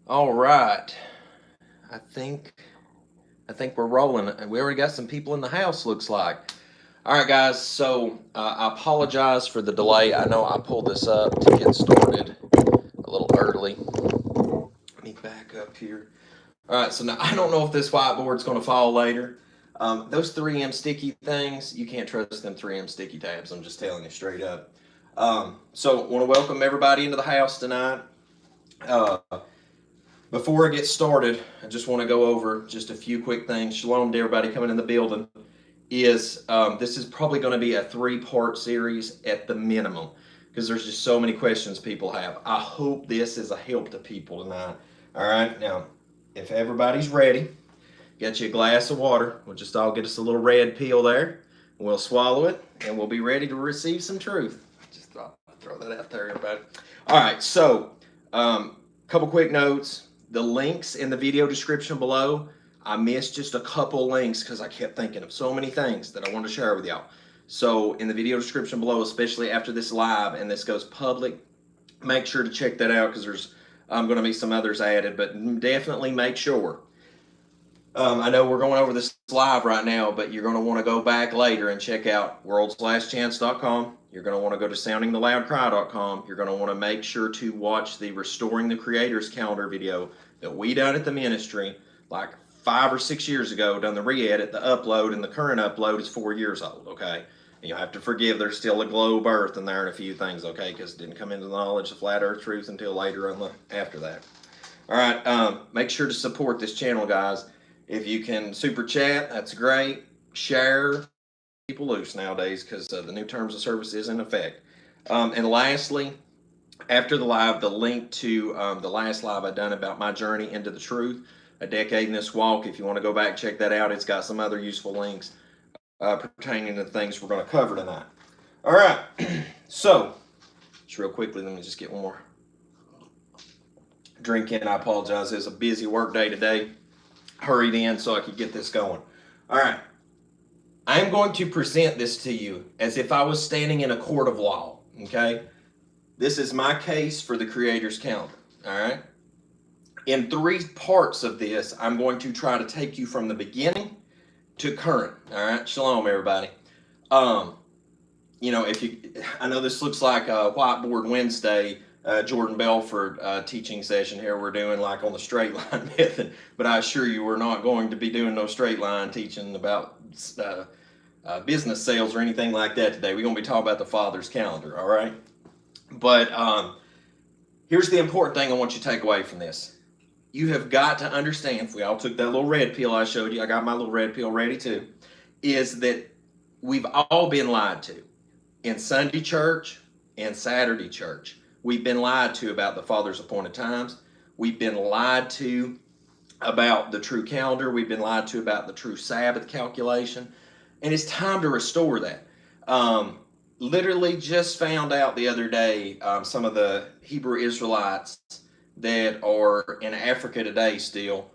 All right. I think we're rolling. We already got some people in the house, looks like. All right, guys. So I apologize for the delay. I know I pulled this up to get started a little early. Let me back up here. All right. So now I don't know if this whiteboard's going to fall later. Those 3M sticky things, you can't trust them 3M sticky tabs. I'm just telling you straight up. So I want to welcome everybody into the house tonight. Uh, Before I get started, I just want to go over just a few quick things. Shalom to everybody coming in the building. This is probably going to be a 3-part series at the minimum because there's just so many questions people have. I hope this is a help to people tonight. All right, now if everybody's ready, get you a glass of water. We'll just all get us a little red pill there. We'll swallow it and we'll be ready to receive some truth. Just throw that out there, everybody. All right, so couple quick notes. The links in the video description below. I missed just a couple links because I kept thinking of so many things that I wanted to share with y'all. So in the video description below, especially after this live and this goes public, make sure to check that out because there's going to be some others added, but definitely make sure. I know we're going over this live right now, but you're going to want to go back later and check out worldslastchance.com. You're going to want to go to soundingtheloudcry.com. You're going to want to make sure to watch the Restoring the Creator's Calendar video that we done at the ministry like 5 or 6 years ago, done the re-edit, the upload, and the current upload is 4 years old, okay? And you'll have to forgive, there's still a globe earth in there and a few things, okay? Because it didn't come into the knowledge of flat earth truth until later after that. All right, make sure to support this channel, guys. If you can super chat, that's great. Share, people loose nowadays because the new terms of service is in effect. And lastly, after the live, the link to the last live I done about my journey into the truth, a decade in this walk. If you want to go back, check that out. It's got some other useful links pertaining to the things we're going to cover tonight. All right, so just real quickly, let me just get one more drink in. I apologize. It's a busy work day today. Hurried in so I could get this going. All right. I am going to present this to you as if I was standing in a court of law, okay? This is my case for the Creator's Calendar, all right? In 3 parts of this, I'm going to try to take you from the beginning to current, all right? Shalom, everybody. I know this looks like a Whiteboard Wednesday, Jordan Belford teaching session here we're doing like on the straight line method, but I assure you we're not going to be doing no straight line teaching about business sales or anything like that today. We're going to be talking about the Father's calendar, all right? But here's the important thing I want you to take away from this. You have got to understand, if we all took that little red pill I showed you, I got my little red pill ready too, is that we've all been lied to in Sunday church and Saturday church. We've been lied to about the Father's appointed times. We've been lied to about the true calendar. We've been lied to about the true Sabbath calculation. And it's time to restore that. Literally just found out the other day, some of the Hebrew Israelites that are in Africa today still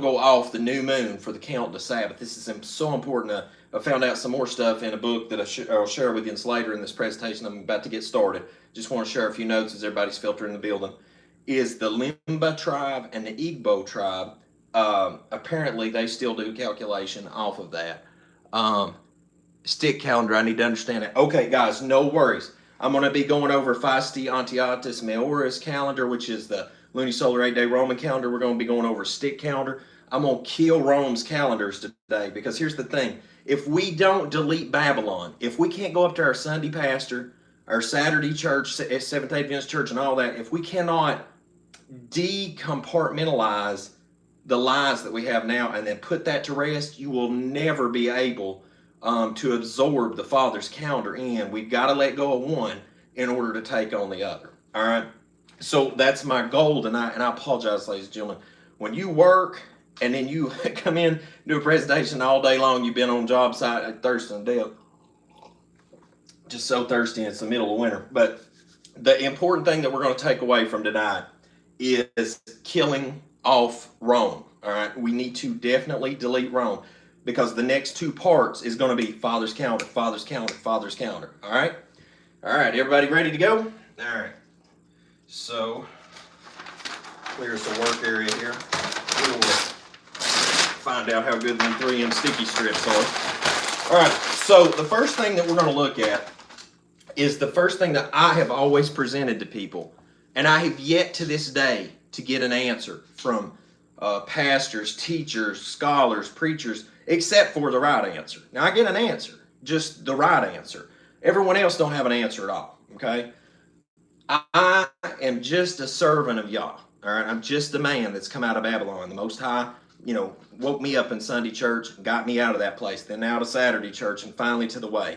go off the new moon for the count to Sabbath. This is so important. I found out some more stuff in a book that I'll share with you later in this presentation. I'm about to get started. Just want to share a few notes as everybody's filtering the building. Is the Limba tribe and the Igbo tribe, apparently they still do calculation off of that. Stick calendar, I need to understand it. Okay, guys, no worries. I'm going to be going over Fasti Antiochus Maioris calendar, which is the Luni-solar 8-day Roman calendar. We're going to be going over stick calendar. I'm going to kill Rome's calendars today because here's the thing. If we don't delete Babylon, if we can't go up to our Sunday pastor, our Saturday church, Seventh-day Adventist church and all that, if we cannot decompartmentalize the lies that we have now and then put that to rest, you will never be able to absorb the Father's calendar in. We've got to let go of one in order to take on the other. All right? So that's my goal tonight, and I apologize, ladies and gentlemen. When you work and then you come in, do a presentation all day long, you've been on job site, thirsty and dead. Just so thirsty, it's the middle of winter. But the important thing that we're going to take away from tonight is killing off Rome. All right? We need to definitely delete Rome, because the next 2 parts is going to be Father's calendar, Father's calendar, Father's calendar. All right? All right, everybody ready to go? All right. So, Clear some work area here. We'll find out how good them 3M sticky strips are. All right, so the first thing that we're going to look at is the first thing that I have always presented to people, and I have yet to this day to get an answer from pastors, teachers, scholars, preachers, except for the right answer. Now, I get an answer, just the right answer. Everyone else don't have an answer at all, okay? I am just a servant of Yah, all right? I'm just a man that's come out of Babylon. The Most High, woke me up in Sunday church, got me out of that place, then out of Saturday church, and finally to the way.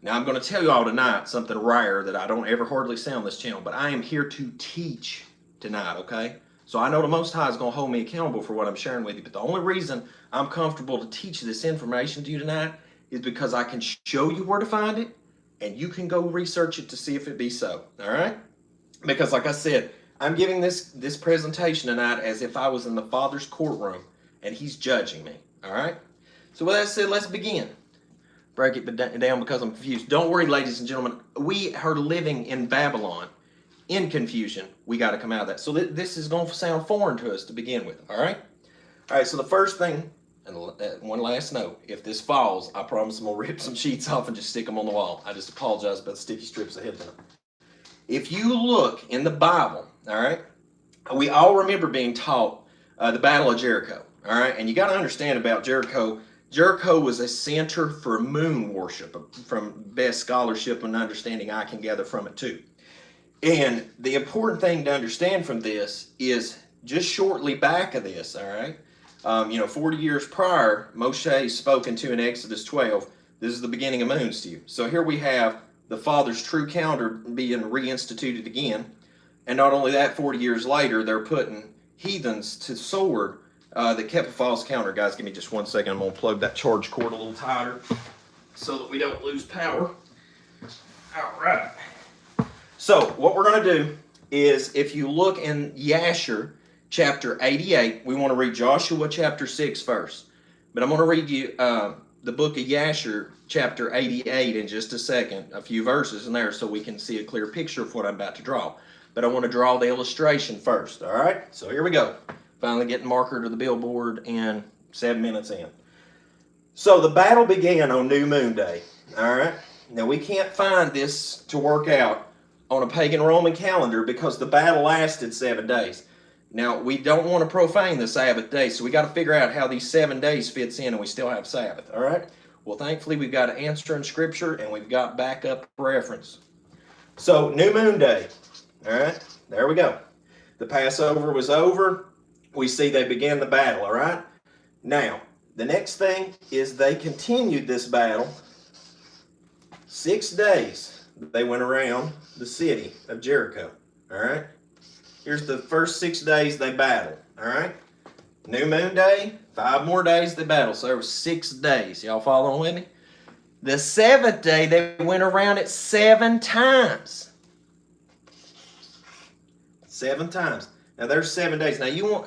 Now, I'm going to tell you all tonight something rare that I don't ever hardly say on this channel, but I am here to teach tonight, okay? So I know the Most High is going to hold me accountable for what I'm sharing with you, but the only reason I'm comfortable to teach this information to you tonight is because I can show you where to find it, and you can go research it to see if it be so, all right? Because like I said, I'm giving this presentation tonight as if I was in the Father's courtroom, and he's judging me, all right? So with that said, let's begin. Break it down because I'm confused. Don't worry, ladies and gentlemen. We are living in Babylon in confusion. We got to come out of that. So this is going to sound foreign to us to begin with, all right? All right, so the first thing, and one last note. If this falls, I promise I'm going to rip some sheets off and just stick them on the wall. I just apologize about the sticky strips ahead of time. If you look in the Bible, all right, we all remember being taught the Battle of Jericho, all right? And you got to understand about Jericho. Jericho was a center for moon worship, from best scholarship and understanding I can gather from it too. And the important thing to understand from this is just shortly back of this, all right? 40 years prior, Moshe spoken to in Exodus 12. This is the beginning of moons to you. So here we have the Father's true calendar being reinstituted again. And not only that, 40 years later, they're putting heathens to sword that kept a false calendar. Guys, give me just 1 second. I'm going to plug that charge cord a little tighter so that we don't lose power. All right. So what we're going to do is, if you look in Yasher chapter 88, we want to read Joshua chapter 6 first. But I'm going to read you the book of Yasher chapter 88 in just a second, a few verses in there so we can see a clear picture of what I'm about to draw. But I want to draw the illustration first, all right? So here we go. Finally getting marker to the billboard and 7 minutes in. So the battle began on New Moon Day, all right? Now we can't find this to work out on a pagan Roman calendar because the battle lasted 7 days. Now we don't want to profane the Sabbath day, so we got to figure out how these 7 days fits in and we still have Sabbath, all right? Well, thankfully we've got an answer in Scripture and we've got backup reference. So New Moon Day, all right? There we go. The Passover was over. We see they began the battle, all right? Now, the next thing is they continued this battle 6 days. They went around the city of Jericho, all right? Here's the first 6 days they battled, all right? New Moon Day, 5 more days they battled, so there was 6 days. Y'all following with me? The 7th day, they went around it 7 times. 7 times. Now, there's 7 days. Now, you want,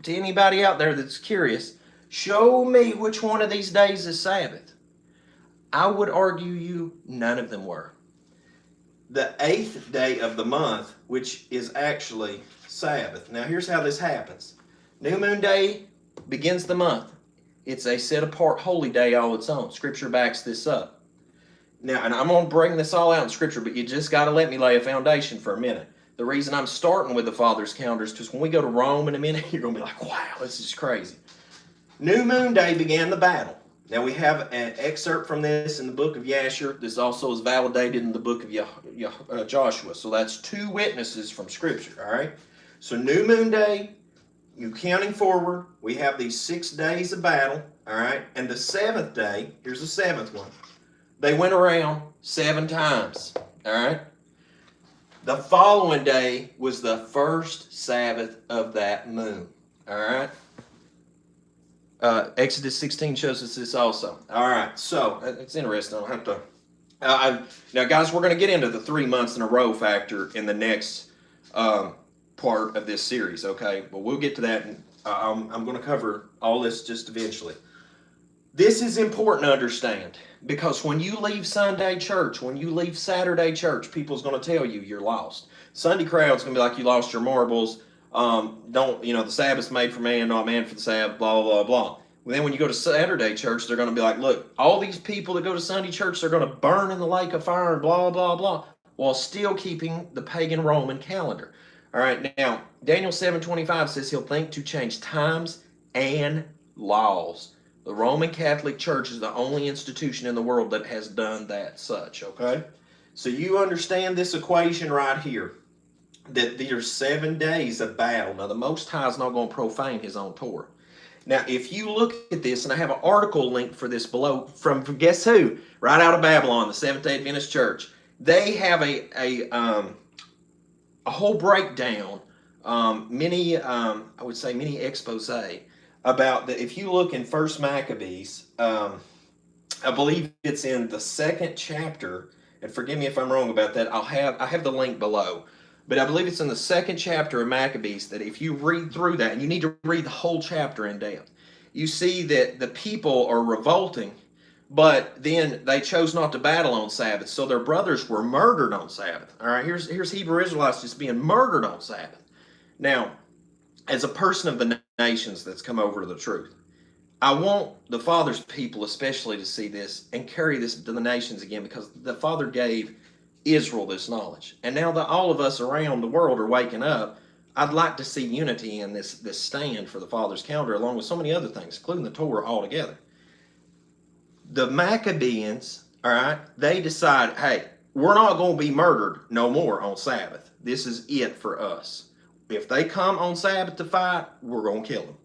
to anybody out there that's curious, show me which one of these days is Sabbath. I would argue you none of them were. The 8th day of the month, which is actually Sabbath. Now, here's how this happens. New Moon Day begins the month. It's a set-apart holy day all its own. Scripture backs this up. Now, and I'm going to bring this all out in Scripture, but you just got to let me lay a foundation for a minute. The reason I'm starting with the Father's calendar is because when we go to Rome in a minute, you're going to be like, wow, this is crazy. New Moon Day began the battle. Now, we have an excerpt from this in the book of Yasher. This also is validated in the book of Joshua. So that's 2 witnesses from Scripture, all right? So New Moon Day, you counting forward, we have these 6 days of battle, all right? And the 7th day, here's the 7th one. They went around 7 times, all right? The following day was the first Sabbath of that moon. All right? Exodus 16 shows us this also. All right, so it's interesting. I'll have to. Now, guys, we're going to get into the 3 months in a row factor in the next part of this series, okay? But we'll get to that, and I'm going to cover all this just eventually. This is important to understand because when you leave Sunday church, when you leave Saturday church, people's going to tell you you're lost. Sunday crowd's going to be like you lost your marbles. Don't, the Sabbath's made for man, not man for the Sabbath, blah, blah, blah. Then when you go to Saturday church, they're going to be like, look, all these people that go to Sunday church, they're going to burn in the lake of fire and blah, blah, blah, while still keeping the pagan Roman calendar. All right, now, Daniel 7:25 says he'll think to change times and laws. The Roman Catholic Church is the only institution in the world that has done that such, okay? So you understand this equation right here, that there's 7 days of battle. Now, the Most High is not going to profane his own Torah. Now, if you look at this, and I have an article linked for this below from guess who? Right out of Babylon, the Seventh-day Adventist Church. They have a whole breakdown, mini expose about that. If you look in First Maccabees, I believe it's in the 2nd chapter, and forgive me if I'm wrong about that. I have the link below. But I believe it's in the 2nd chapter of Maccabees that if you read through that, and you need to read the whole chapter in depth, you see that the people are revolting, but then they chose not to battle on Sabbath, so their brothers were murdered on Sabbath. All right, here's Hebrew Israelites just being murdered on Sabbath. Now, as a person of the nations that's come over to the truth, I want the Father's people especially to see this and carry this to the nations again, because the Father gave Israel this knowledge. And now that all of us around the world are waking up, I'd like to see unity in this stand for the Father's calendar, along with so many other things, including the Torah altogether. The Maccabees, all right, they decide, hey, we're not going to be murdered no more on Sabbath. This is it for us. If they come on Sabbath to fight, we're going to kill them.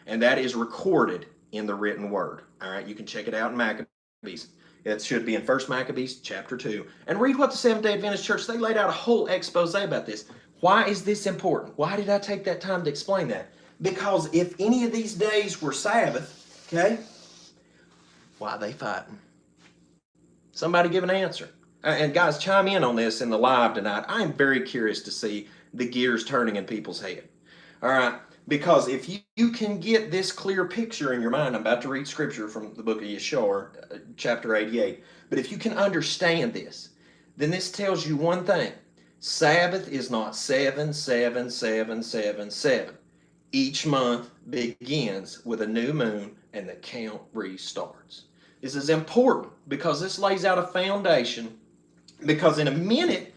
And that is recorded in the written word. All right, you can check it out in Maccabees. It should be in 1 Maccabees chapter 2. And read what the Seventh-day Adventist Church, they laid out a whole expose about this. Why is this important? Why did I take that time to explain that? Because if any of these days were Sabbath, okay, why are they fighting? Somebody give an answer. And guys, chime in on this in the live tonight. I am very curious to see the gears turning in people's head. All right, because if you can get this clear picture in your mind, I'm about to read scripture from the book of Yeshua, chapter 88. But if you can understand this, then this tells you one thing. Sabbath is not 7, 7, 7, 7, 7. Each month begins with a new moon and the count restarts. This is important because this lays out a foundation, because in a minute,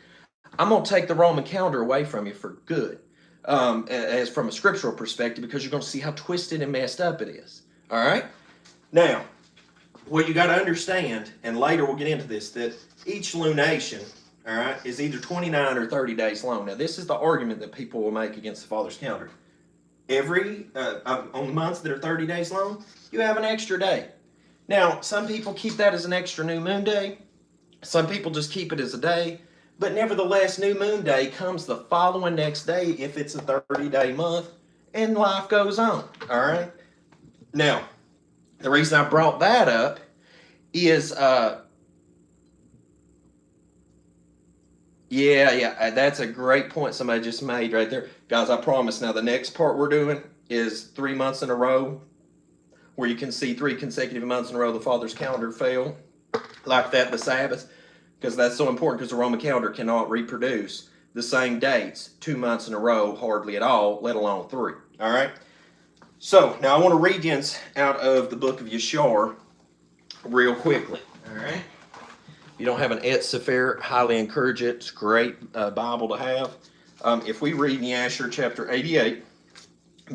I'm going to take the Roman calendar away from you for good, as from a scriptural perspective, because you're going to see how twisted and messed up it is. All right? Now, what you got to understand, and later we'll get into this, that each lunation, all right, is either 29 or 30 days long. Now, this is the argument that people will make against the Father's calendar. On the months that are 30 days long, you have an extra day. Now, some people keep that as an extra new moon day. Some people just keep it as a day. But nevertheless, new moon day comes the following next day if it's a 30-day month, and life goes on, all right? Now, the reason I brought that up is, that's a great point somebody just made right there. Guys, I promise now the next part we're doing is 3 months in a row, where you can see 3 consecutive months in a row the Father's calendar fell, like that the Sabbath, because that's so important, because the Roman calendar cannot reproduce the same dates 2 months in a row, hardly at all, let alone 3. All right? So, now I want to read you out of the book of Yeshua real quickly. All right? If you don't have an Et Sefer, highly encourage it. It's a great Bible to have. If we read in Yashar chapter 88,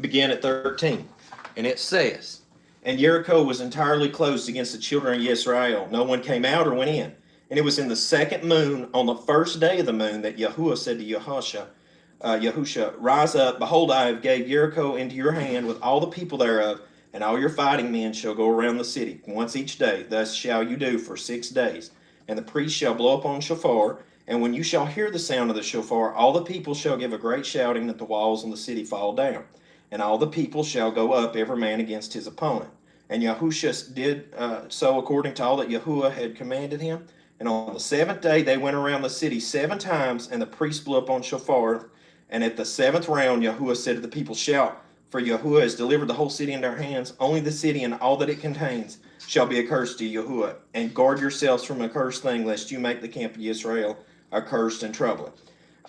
begin at 13, and it says, "And Jericho was entirely closed against the children of Israel. No one came out or went in. And it was in the 2nd moon, on the 1st day of the moon, that Yahuwah said to Yahusha, Rise up, behold, I have gave Jericho into your hand with all the people thereof, and all your fighting men shall go around the city once each day. Thus shall you do for 6 days. And the priest shall blow upon shofar, and when you shall hear the sound of the shofar, all the people shall give a great shouting that the walls of the city fall down. And all the people shall go up, every man against his opponent. And Yahusha did so according to all that Yahuwah had commanded him. And on the 7th day they went around the city 7 times, and the priest blew upon shofar. And at the 7th round Yahuwah said to the people, Shout, for Yahuwah has delivered the whole city into our hands. Only the city and all that it contains shall be accursed to Yahuwah. And guard yourselves from an accursed thing, lest you make the camp of Israel accursed and troubling."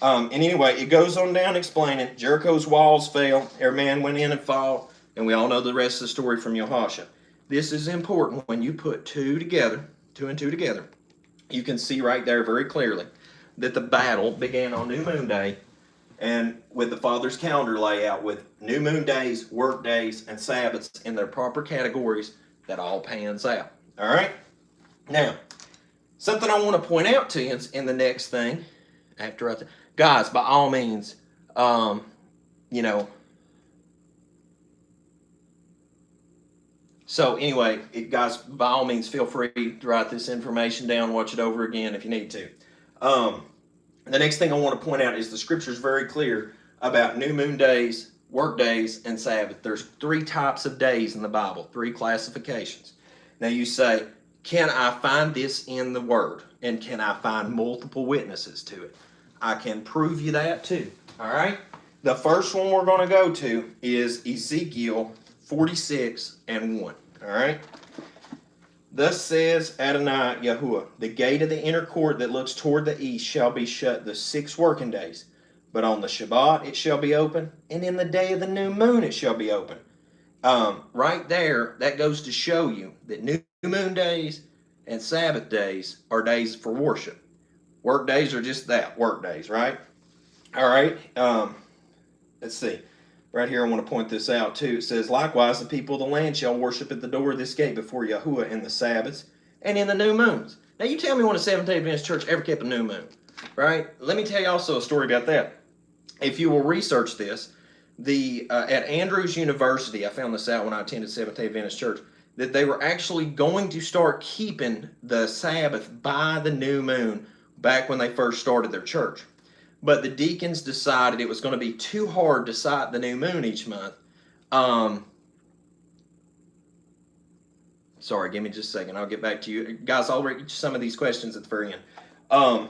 And anyway, it goes on down explaining Jericho's walls fell, every man went in and fought, and we all know the rest of the story from Jehoshaphat. This is important when you put two and two together. You can see right there very clearly that the battle began on New Moon Day, and with the Father's calendar layout with new moon days, work days, and Sabbaths in their proper categories, that all pans out. All right? Now, something I want to point out to you in the next thing, guys, by all means, so anyway, guys, by all means, feel free to write this information down, watch it over again if you need to. The next thing I want to point out is the scripture is very clear about new moon days, work days, and Sabbath. There's 3 types of days in the Bible, 3 classifications. Now you say, can I find this in the Word? And can I find multiple witnesses to it? I can prove you that too. All right? The first one we're going to go to is Ezekiel 46 and 1. All right? Thus says Adonai Yahuwah, the gate of the inner court that looks toward the east shall be shut the 6 working days. But on the Shabbat it shall be open, and in the day of the new moon it shall be open. Right there, that goes to show you that new moon days and Sabbath days are days for worship. Work days are just that, work days, right? All right. Let's see. Right here, I want to point this out too. It says, likewise, the people of the land shall worship at the door of this gate before Yahuwah in the Sabbaths and in the new moons. Now, you tell me when a Seventh-day Adventist church ever kept a new moon, right? Let me tell you also a story about that. If you will research this, at Andrews University, I found this out when I attended Seventh-day Adventist church, that they were actually going to start keeping the Sabbath by the new moon back when they first started their church. But the deacons decided it was going to be too hard to cite the new moon each month. Sorry, give me just a second. I'll get back to you. Guys, I'll read some of these questions at the very end.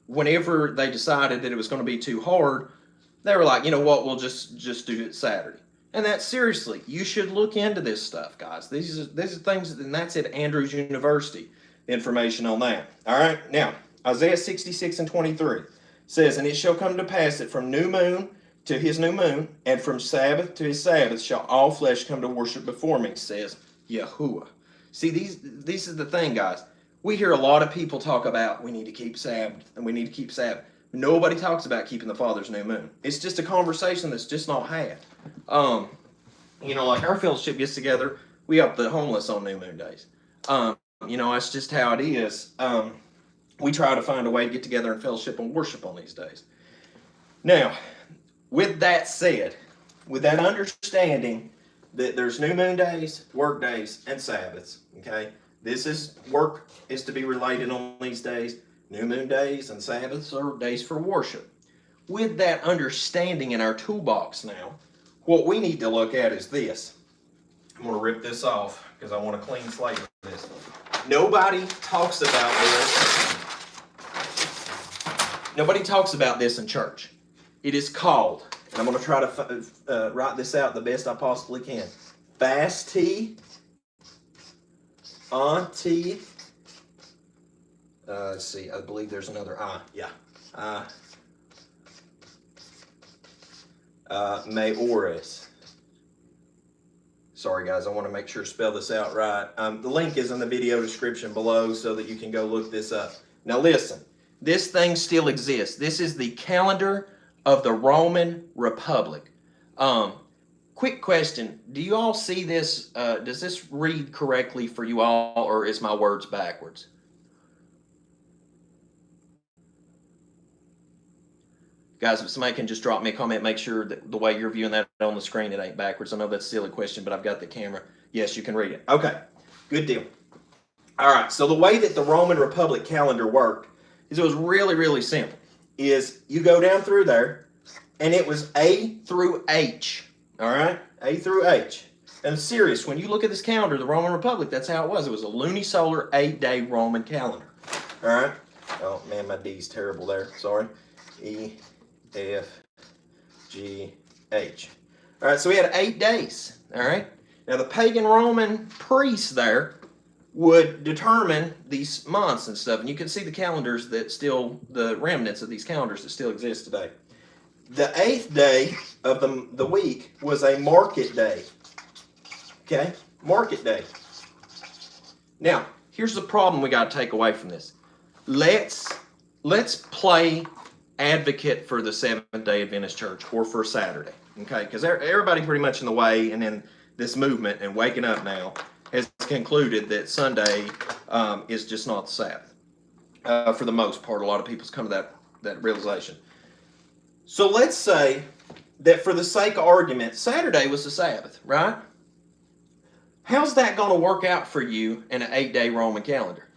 Whenever they decided that it was going to be too hard, they were like, you know what, we'll just do it Saturday. And that's seriously, you should look into this stuff, guys. These are things, and that's at Andrews University, information on that. All right, now, Isaiah 66 and 23 says, and it shall come to pass that from new moon to his new moon, and from Sabbath to his Sabbath, shall all flesh come to worship before me, says Yahuwah. See, this is the thing, guys. We hear a lot of people talk about we need to keep Sabbath, and we need to keep Sabbath. Nobody talks about keeping the Father's new moon. It's just a conversation that's just not had. Like our fellowship gets together, we help the homeless on new moon days. That's just how it is. We try to find a way to get together and fellowship and worship on these days. Now, with that said, with that understanding that there's new moon days, work days, and Sabbaths, okay? Work is to be related on these days. New moon days and Sabbaths are days for worship. With that understanding in our toolbox now, what we need to look at is this. I'm going to rip this off because I want a clean slate of this. Nobody talks about this. Nobody talks about this in church. It is called, and I'm going to try to write this out the best I possibly can. Fasti, Auntie. Let's see, I believe there's another I. Yeah. Mayores. Sorry, guys, I want to make sure to spell this out right. The link is in the video description below so that you can go look this up. Now, listen, this thing still exists. This is the calendar of the Roman Republic. Quick question. Do you all see this? Does this read correctly for you all, or is my words backwards? Guys, if somebody can just drop me a comment, make sure that the way you're viewing that on the screen, it ain't backwards. I know that's a silly question, but I've got the camera. Yes, you can read it. Okay, good deal. All right, so the way that the Roman Republic calendar worked is it was really, really simple. Is you go down through there, and it was A through H, all right? A through H. And serious, when you look at this calendar, the Roman Republic, that's how it was. It was a Luni-solar 8-day Roman calendar, all right? Oh, man, my D's terrible there. Sorry. E, F, G, H. All right, so we had 8 days, all right? Now, the pagan Roman priests there would determine these months and stuff. And you can see the calendars that still, the remnants of these calendars that still exist today. The 8th day of the week was a market day. Okay? Market day. Now, here's the problem we got to take away from this. Let's play advocate for the Seventh-day Adventist Church or for Saturday. Okay? Because everybody pretty much in the way, and then this movement and waking up now has concluded that Sunday is just not the Sabbath. For the most part, a lot of people's come to that realization. So let's say that for the sake of argument, Saturday was the Sabbath, right? How's that going to work out for you in an 8-day Roman calendar?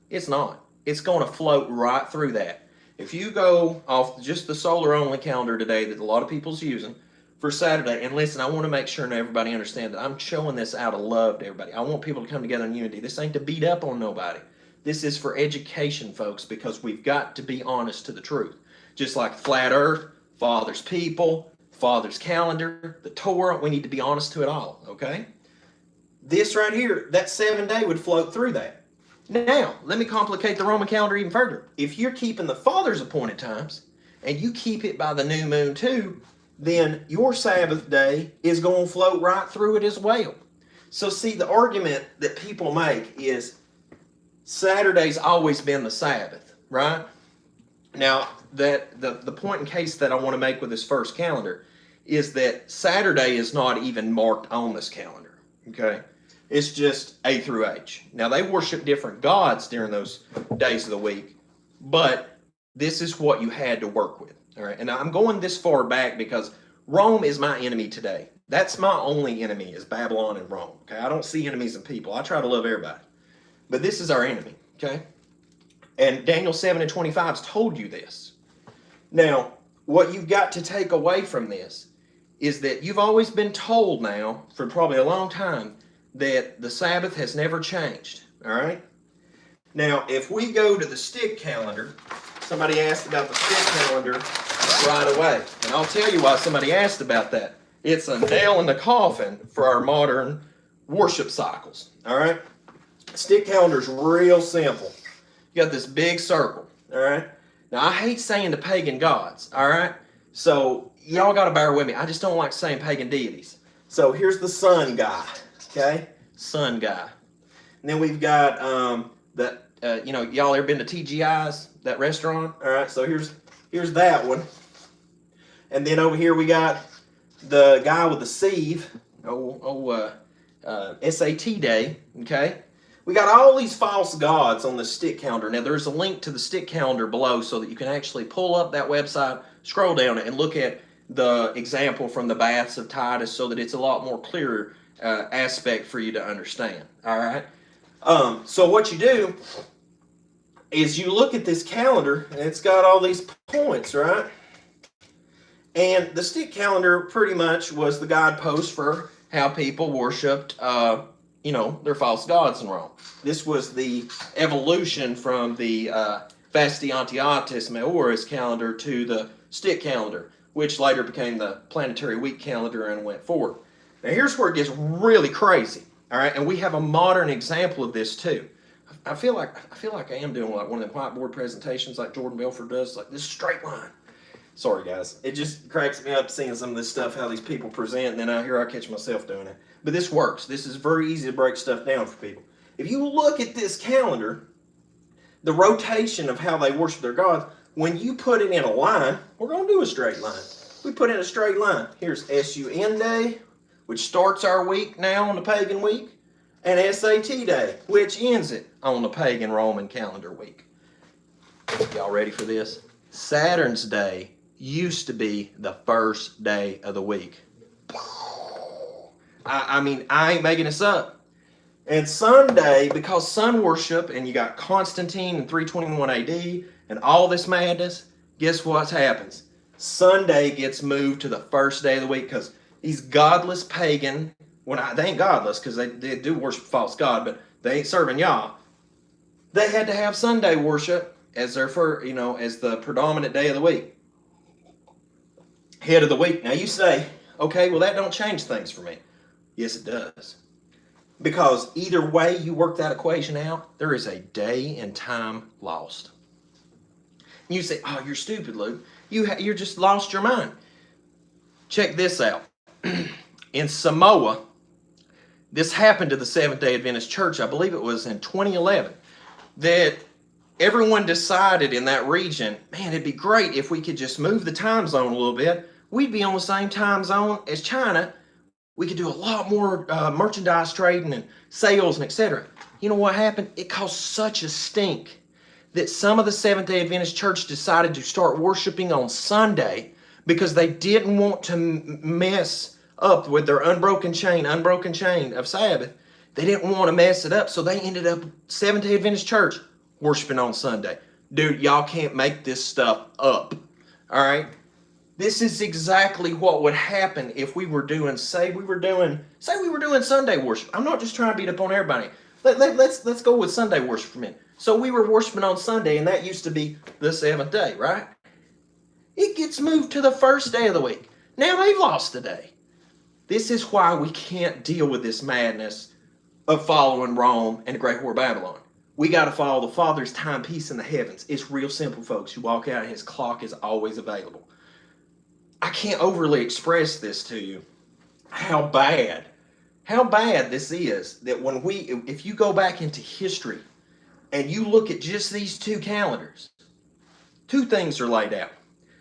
It's not. It's going to float right through that. If you go off just the solar-only calendar today that a lot of people's using for Saturday, and listen, I want to make sure everybody understands that I'm showing this out of love to everybody. I want people to come together in unity. This ain't to beat up on nobody. This is for education, folks, because we've got to be honest to the truth. Just like flat earth, Father's people, Father's calendar, the Torah, we need to be honest to it all, okay? This right here, that 7-day would float through that. Now, let me complicate the Roman calendar even further. If you're keeping the Father's appointed times, and you keep it by the new moon too, then your Sabbath day is going to float right through it as well. So see, the argument that people make is Saturday's always been the Sabbath, right? Now, that the point in case that I want to make with this first calendar is that Saturday is not even marked on this calendar, okay? It's just A through H. Now, they worship different gods during those days of the week, but this is what you had to work with, all right? And I'm going this far back because Rome is my enemy today. That's my only enemy is Babylon and Rome, okay? I don't see enemies in people. I try to love everybody. But this is our enemy, okay? And Daniel 7:25 has told you this. Now, what you've got to take away from this is that you've always been told now, for probably a long time, that the Sabbath has never changed, all right? Now, if we go to the stick calendar, somebody asked about the stick calendar right away. And I'll tell you why somebody asked about that. It's a nail in the coffin for our modern worship cycles, all right? Stick calendar's real simple. You got this big circle, all right? Now, I hate saying the pagan gods, all right? So, y'all got to bear with me. I just don't like saying pagan deities. So, here's the sun guy, okay? Sun guy. And then we've got, y'all ever been to TGI's, that restaurant? All right, so here's that one. And then over here we got the guy with the sieve, SAT day, okay? We got all these false gods on the stick calendar. Now, there's a link to the stick calendar below so that you can actually pull up that website, scroll down it, and look at the example from the Baths of Titus so that it's a lot more clearer aspect for you to understand, all right? So what you do is you look at this calendar, and it's got all these points, right? And the stick calendar pretty much was the guidepost for how people worshipped their false gods in Rome. This was the evolution from the Fasciantiatis Maioris calendar to the stick calendar, which later became the planetary week calendar and went forward. Now here's where it gets really crazy, all right? And we have a modern example of this too. I feel like I am doing like one of the whiteboard presentations like Jordan Belfort does, like this straight line. Sorry guys, it just cracks me up seeing some of this stuff, how these people present, and then I catch myself doing it. But this works. This is very easy to break stuff down for people. If you look at this calendar, the rotation of how they worship their gods, when you put it in a line, we're going to do a straight line. We put in a straight line. Here's SUN Day, which starts our week now on the pagan week, and SAT Day, which ends it on the pagan Roman calendar week. Y'all ready for this? Saturn's Day used to be the first day of the week. I mean, I ain't making this up. And Sunday, because sun worship, and you got Constantine in 321 AD, and all this madness, guess what happens? Sunday gets moved to the first day of the week because these godless pagan, they ain't godless because they do worship false god, but they ain't serving Yah. They had to have Sunday worship as their as the predominant day of the week. Head of the week. Now you say, okay, well that don't change things for me. Yes, it does. Because either way you work that equation out, there is a day and time lost. You say, oh, you're stupid, Luke. You're just lost your mind. Check this out. In Samoa, this happened to the Seventh-day Adventist Church, I believe it was in 2011, that everyone decided in that region, man, it'd be great if we could just move the time zone a little bit. We'd be on the same time zone as China. We could do a lot more merchandise trading and sales and etc. You know what happened? It caused such a stink that some of the Seventh-day Adventist Church decided to start worshiping on Sunday because they didn't want to mess up with their unbroken chain of Sabbath. They didn't want to mess it up, so they ended up, Seventh-day Adventist Church, worshiping on Sunday. Dude, y'all can't make this stuff up. All right? This is exactly what would happen if we were doing, say we were doing Sunday worship. I'm not just trying to beat up on everybody. Let's go with Sunday worship for a minute. So we were worshiping on Sunday, and that used to be the seventh day, right? It gets moved to the first day of the week. Now they've lost a day. This is why we can't deal with this madness of following Rome and the Great Whore Babylon. We got to follow the Father's timepiece in the heavens. It's real simple, folks. You walk out and his clock is always available. I can't overly express this to you, how bad this is, that if you go back into history and you look at just these two calendars, two things are laid out.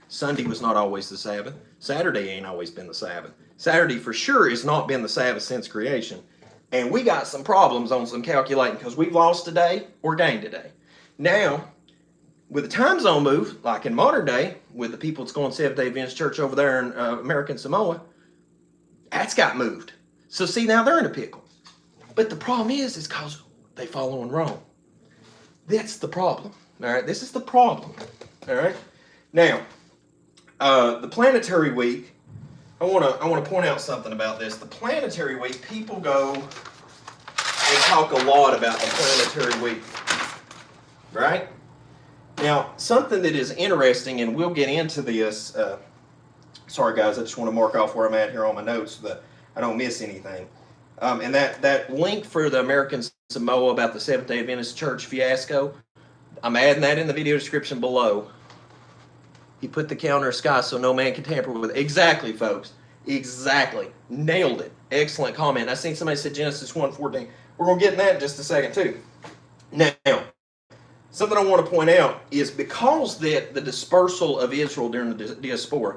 Sunday was not always the Sabbath. Saturday ain't always been the Sabbath. Saturday for sure has not been the Sabbath since creation. And we got some problems on some calculating because we've lost a day or gained a day. Now, with the time zone move, like in modern day, with the people that's going Seventh-day Adventist Church over there in American Samoa, that's got moved. So see, now they're in a pickle. But the problem is because they follow in Rome. That's the problem. All right, this is the problem. All right. Now, the planetary week. I want to point out something about this. The planetary week, people go and talk a lot about the planetary week, right? Now, something that is interesting, and we'll get into this. Sorry, guys, I just want to mark off where I'm at here on my notes so that I don't miss anything. And that link for the American Samoa about the Seventh-day Adventist Church fiasco, I'm adding that in the video description below. He put the counter of sky so no man can tamper with it. Exactly, folks. Exactly. Nailed it. Excellent comment. I seen somebody said Genesis 1:14. We're going to get in that in just a second, too. Now, something I want to point out is because that the dispersal of Israel during the diaspora,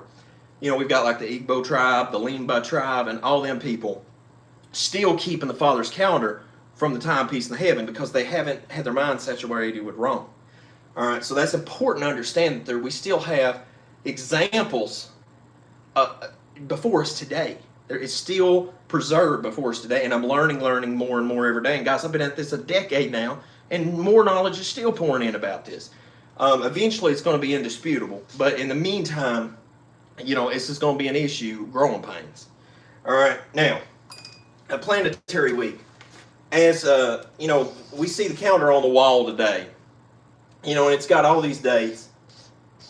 you know, we've got like the Igbo tribe, the Limba tribe, and all them people still keeping the Father's calendar from the timepiece in the heaven because they haven't had their minds saturated with Rome. All right, so that's important to understand that we still have examples before us today. There is still preserved before us today, and I'm learning more and more every day. And guys, I've been at this a decade now, and more knowledge is still pouring in about this. Eventually, it's going to be indisputable, but in the meantime, you know, it's just going to be an issue, growing pains. All right, now, a planetary week. As, you know, we see the calendar on the wall today. You know, and it's got all these dates.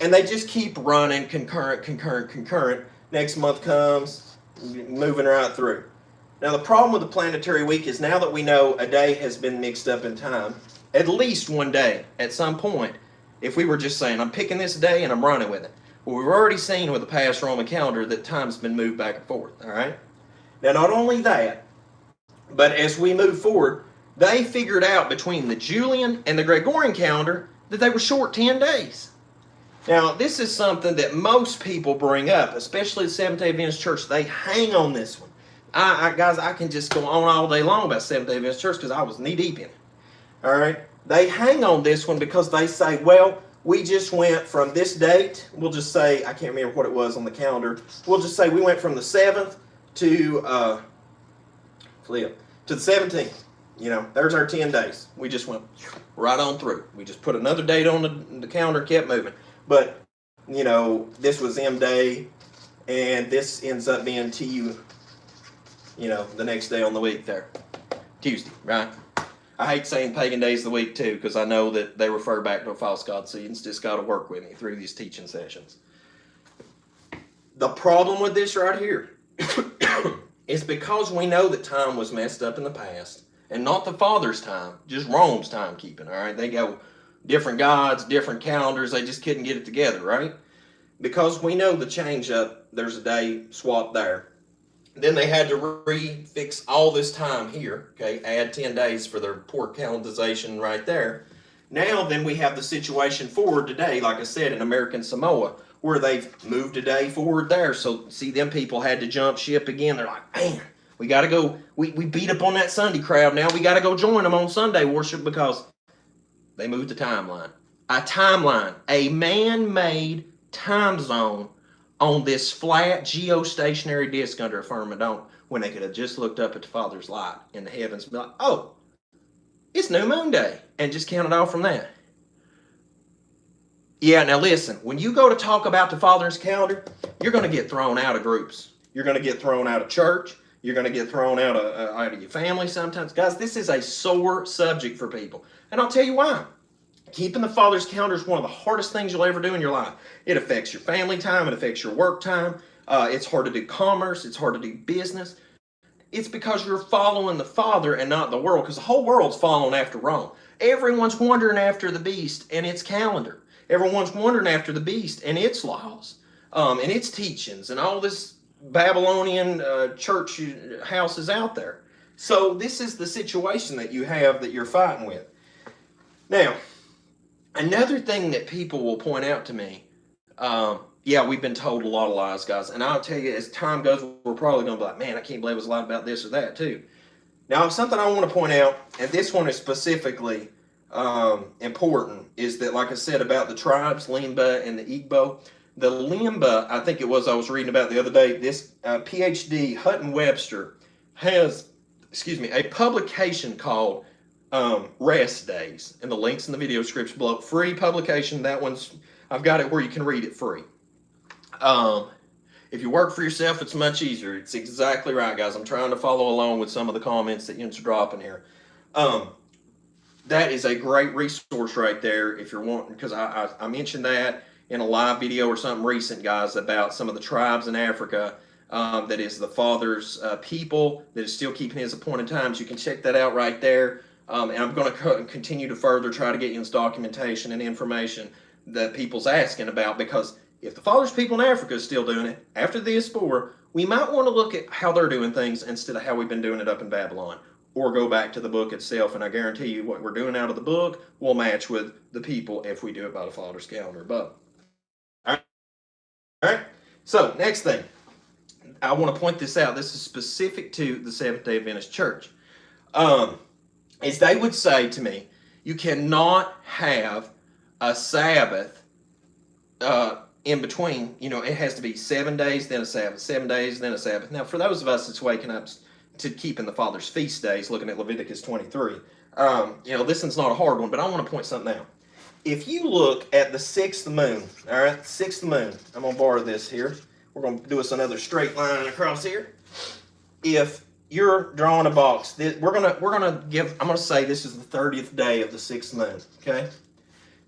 And they just keep running concurrent. Next month comes, moving right through. Now, the problem with the planetary week is now that we know a day has been mixed up in time, at least one day, at some point, if we were just saying, I'm picking this day and I'm running with it. Well, we've already seen with the past Roman calendar that time's been moved back and forth, all right? Now, not only that, but as we move forward, they figured out between the Julian and the Gregorian calendar that they were short 10 days. Now, this is something that most people bring up, especially the Seventh-day Adventist Church. They hang on this one. Guys, I can just go on all day long about Seventh-day Adventist Church because I was knee-deep in it. All right? They hang on this one because they say, well, we just went from this date. We'll just say, I can't remember what it was on the calendar. We'll just say we went from the 7th to the 17th. You know, there's our 10 days. We just went right on through. We just put another date on the calendar, kept moving. But, you know, this was M Day, and this ends up being TU, you know, the next day on the week there. Tuesday, right? I hate saying pagan days of the week, too, because I know that they refer back to a false god, so you just got to work with me through these teaching sessions. The problem with this right here It's because we know that time was messed up in the past, and not the Father's time, just Rome's timekeeping, all right? They go different gods, different calendars, they just couldn't get it together, right? Because we know the change up, there's a day swap there. Then they had to refix all this time here, okay? Add 10 days for their poor calendarization right there. Now then we have the situation forward today, like I said, in American Samoa, where they've moved a day forward there. So see, them people had to jump ship again. They're like, man, we got to go. We beat up on that Sunday crowd. Now we got to go join them on Sunday worship because they moved the timeline. A man-made time zone on this flat geostationary disk under a firmament, when they could have just looked up at the Father's light in the heavens and be like, oh, it's New Moon Day, and just counted off from that. Yeah, now listen, when you go to talk about the Father's calendar, you're going to get thrown out of groups. You're going to get thrown out of church. You're going to get thrown out of your family sometimes. Guys, this is a sore subject for people. And I'll tell you why. Keeping the Father's calendar is one of the hardest things you'll ever do in your life. It affects your family time. It affects your work time. It's hard to do commerce. It's hard to do business. It's because you're following the Father and not the world, because the whole world's following after Rome. Everyone's wandering after the beast and its calendar. Everyone's wandering after the beast and its laws, and its teachings, and all this Babylonian church houses out there. So this is the situation that you have that you're fighting with. Now, another thing that people will point out to me, yeah, we've been told a lot of lies, guys. And I'll tell you, as time goes, we're probably going to be like, man, I can't believe I was lied about this or that, too. Now, something I want to point out, and this one is specifically important, is that, like I said, about the tribes, Limba and the Igbo. The Limba, I think it was I was reading about the other day, this PhD, Hutton Webster, has, a publication called Rest Days. And the link's in the video description below. Free publication. That one's, I've got it where you can read it free. If you work for yourself, it's much easier. It's exactly right, guys. I'm trying to follow along with some of the comments that you're dropping here. That is a great resource right there if you're wanting, because I mentioned that in a live video or something recent, guys, about some of the tribes in Africa that is the Father's people that is still keeping his appointed times. You can check that out right there. And I'm going to continue to further try to get you this documentation and information that people's asking about, because if the Father's people in Africa is still doing it after the diaspora, we might want to look at how they're doing things instead of how we've been doing it up in Babylon, or go back to the book itself. And I guarantee you what we're doing out of the book will match with the people if we do it by the Father's calendar above. All right. So next thing, I want to point this out. This is specific to the Seventh-day Adventist Church. As they would say to me, you cannot have a Sabbath in between. You know, it has to be 7 days, then a Sabbath, 7 days, then a Sabbath. Now, for those of us that's waking up to keeping the Father's feast days, looking at Leviticus 23, this one's not a hard one, but I want to point something out. If you look at the sixth moon, all right, sixth moon, I'm going to borrow this here. We're going to do us another straight line across here. If you're drawing a box, I'm going to say this is the 30th day of the sixth moon, okay?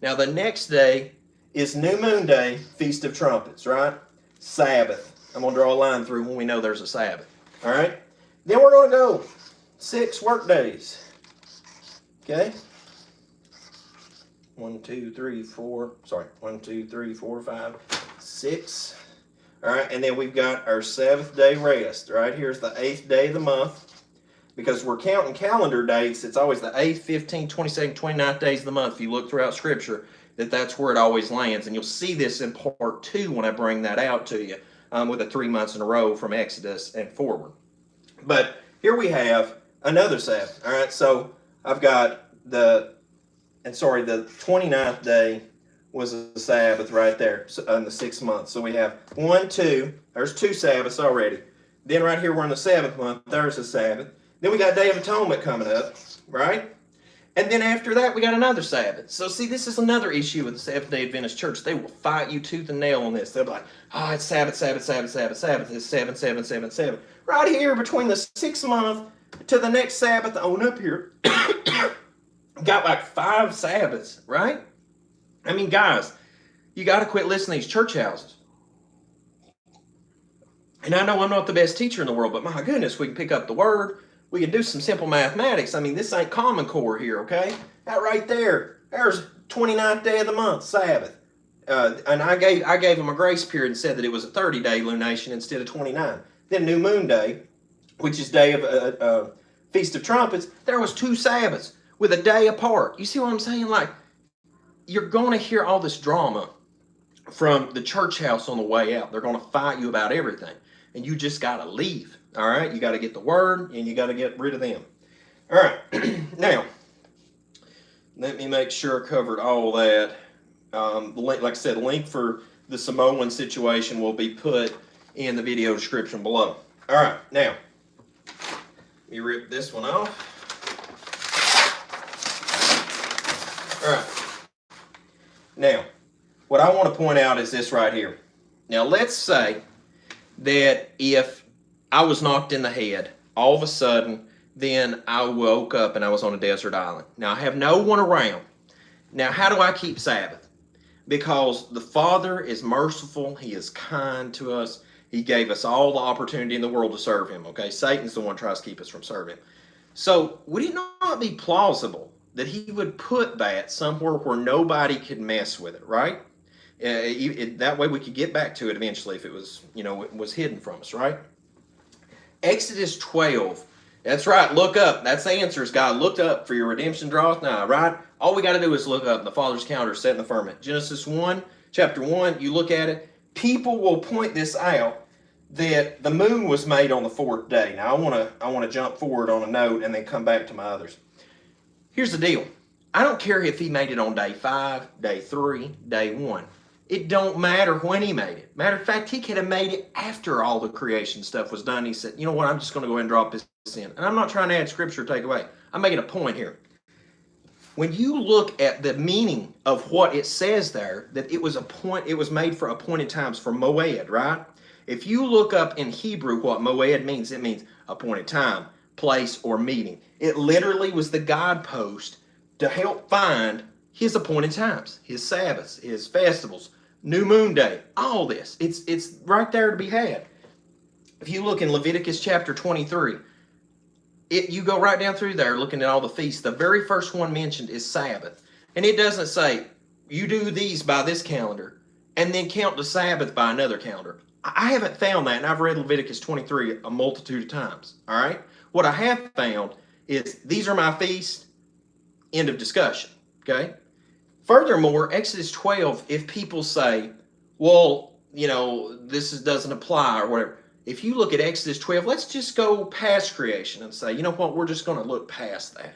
Now, the next day is New Moon Day, Feast of Trumpets, right? Sabbath. I'm going to draw a line through when we know there's a Sabbath, all right? Then we're going to go 6 work days, okay? 1, 2, 3, 4, 5, 6. All right, and then we've got our 7th day rest. Right, here's the 8th day of the month. Because we're counting calendar dates, it's always the 8th, 15th, 22nd, 29th days of the month. If you look throughout Scripture, that's where it always lands. And you'll see this in part 2 when I bring that out to you with the 3 months in a row from Exodus and forward. But here we have another Sabbath. All right, so I've got the 29th day was a Sabbath right there in the 6th month. So we have 1, 2, there's 2 Sabbaths already. Then right here we're in the 7th month, there's a Sabbath. Then we got Day of Atonement coming up, right? And then after that we got another Sabbath. So see, this is another issue with the Seventh-day Adventist Church. They will fight you tooth and nail on this. They'll be like, it's Sabbath, Sabbath, Sabbath, Sabbath, Sabbath. It's 7, 7, 7, 7. Right here between the 6th month to the next Sabbath on up here, got like 5 Sabbaths, right? I mean, guys, you got to quit listening to these church houses. And I know I'm not the best teacher in the world, but my goodness, we can pick up the word. We can do some simple mathematics. I mean, this ain't Common Core here, okay? That right there's 29th day of the month, Sabbath. And I gave them a grace period and said that it was a 30-day lunation instead of 29. Then New Moon Day, which is day of Feast of Trumpets, there was 2 Sabbaths with a day apart. You see what I'm saying? Like, you're going to hear all this drama from the church house on the way out. They're going to fight you about everything. And you just got to leave, all right? You got to get the word, and you got to get rid of them. All right, now, let me make sure I covered all that. Like I said, the link for the Samoan situation will be put in the video description below. All right, now, let me rip this one off. All right, now, what I want to point out is this right here. Now, let's say that if I was knocked in the head, all of a sudden, then I woke up and I was on a desert island. Now, I have no one around. Now, how do I keep Sabbath? Because the Father is merciful. He is kind to us. He gave us all the opportunity in the world to serve him, okay? Satan's the one who tries to keep us from serving him. So, would it not be plausible that he would put that somewhere where nobody could mess with it, right? That way we could get back to it eventually if it was, it was hidden from us, right? Exodus 12. That's right, look up. That's the answers, God. Look up for your redemption draweth nigh, right? All we got to do is look up. The Father's calendar set in the firmament. Genesis 1, chapter 1, you look at it. People will point this out that the moon was made on the 4th day. Now, I want to jump forward on a note and then come back to my others. Here's the deal. I don't care if he made it on day 5, day 3, day 1. It don't matter when he made it. Matter of fact, he could have made it after all the creation stuff was done. He said, you know what, I'm just going to go ahead and drop this in. And I'm not trying to add scripture or take away. I'm making a point here. When you look at the meaning of what it says there, that it was made for appointed times, for moed, right? If you look up in Hebrew what moed means, it means appointed time, place, or meeting. It literally was the guidepost to help find his appointed times, his Sabbaths, his festivals, New Moon Day, all this. It's right there to be had. If you look in Leviticus chapter 23, you go right down through there looking at all the feasts. The very first one mentioned is Sabbath. And it doesn't say, you do these by this calendar, and then count the Sabbath by another calendar. I haven't found that, and I've read Leviticus 23 a multitude of times, all right? What I have found is these are my feasts, end of discussion, okay? Furthermore, Exodus 12, if people say, well, this doesn't apply or whatever. If you look at Exodus 12, let's just go past creation and say, you know what, we're just going to look past that.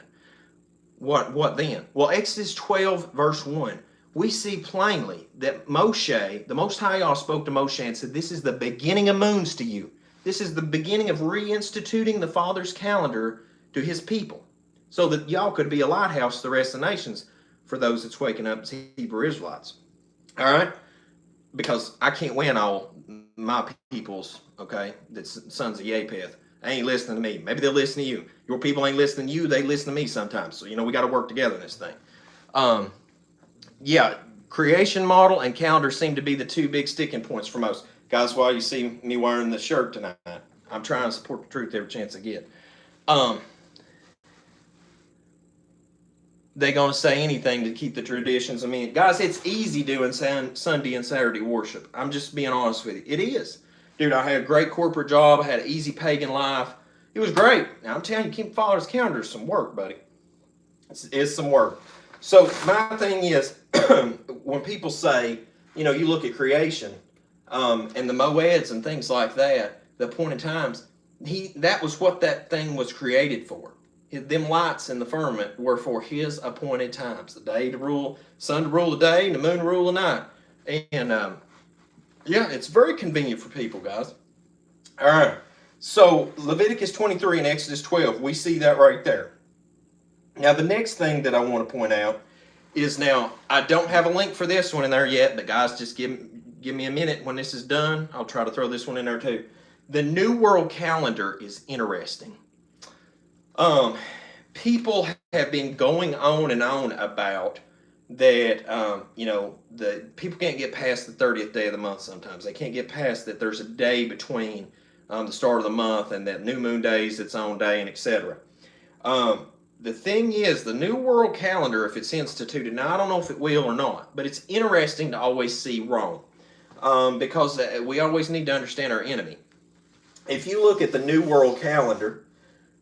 What then? Well, Exodus 12, verse 1, we see plainly that Moshe, the Most High God, spoke to Moshe and said, this is the beginning of moons to you. This is the beginning of reinstituting the Father's calendar to his people so that y'all could be a lighthouse to the rest of the nations for those that's waking up as Hebrew Israelites. All right? Because I can't win all my peoples, okay, that's sons of Japheth. They ain't listening to me. Maybe they'll listen to you. Your people ain't listening to you. They listen to me sometimes. So, we got to work together in this thing. Yeah, creation model and calendar seem to be the 2 big sticking points for most. Guys, why you see me wearing the shirt tonight. I'm trying to support the truth every chance I get. They're going to say anything to keep the traditions. I mean, guys, it's easy doing Sunday and Saturday worship. I'm just being honest with you. It is. Dude, I had a great corporate job. I had an easy pagan life. It was great. Now, I'm telling you, keep Father's calendar is some work, buddy. It's some work. So, my thing is, when people say, you look at creation, and the moeds and things like that, the appointed times, that was what that thing was created for. Them lights in the firmament were for his appointed times. The day to rule, sun to rule the day, and the moon to rule the night. And yeah, it's very convenient for people, guys. All right. So Leviticus 23 and Exodus 12, we see that right there. Now the next thing that I want to point out is, now I don't have a link for this one in there yet, but guys, just give me a minute. When this is done, I'll try to throw this one in there too. The New World Calendar is interesting. People have been going on and on about that, the people can't get past the 30th day of the month sometimes. They can't get past that there's a day between the start of the month, and that new moon day is its own day, and etc. The thing is, the New World Calendar, if it's instituted, now I don't know if it will or not, but it's interesting to always see Rome, because we always need to understand our enemy. If you look at the New World Calendar,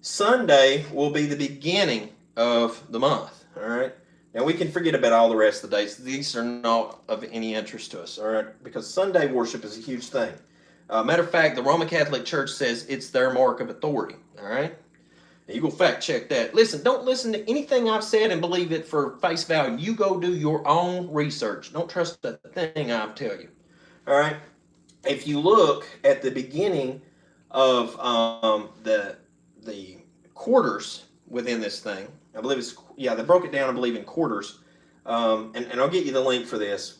Sunday will be the beginning of the month, all right? Now, we can forget about all the rest of the days. These are not of any interest to us, all right? Because Sunday worship is a huge thing. Matter of fact, the Roman Catholic Church says it's their mark of authority, all right? You go fact check that. Listen, don't listen to anything I've said and believe it for face value. You go do your own research. Don't trust a thing I tell you. All right? If you look at the beginning of the quarters within this thing, I believe it's, yeah, they broke it down, I believe, in quarters. And I'll get you the link for this.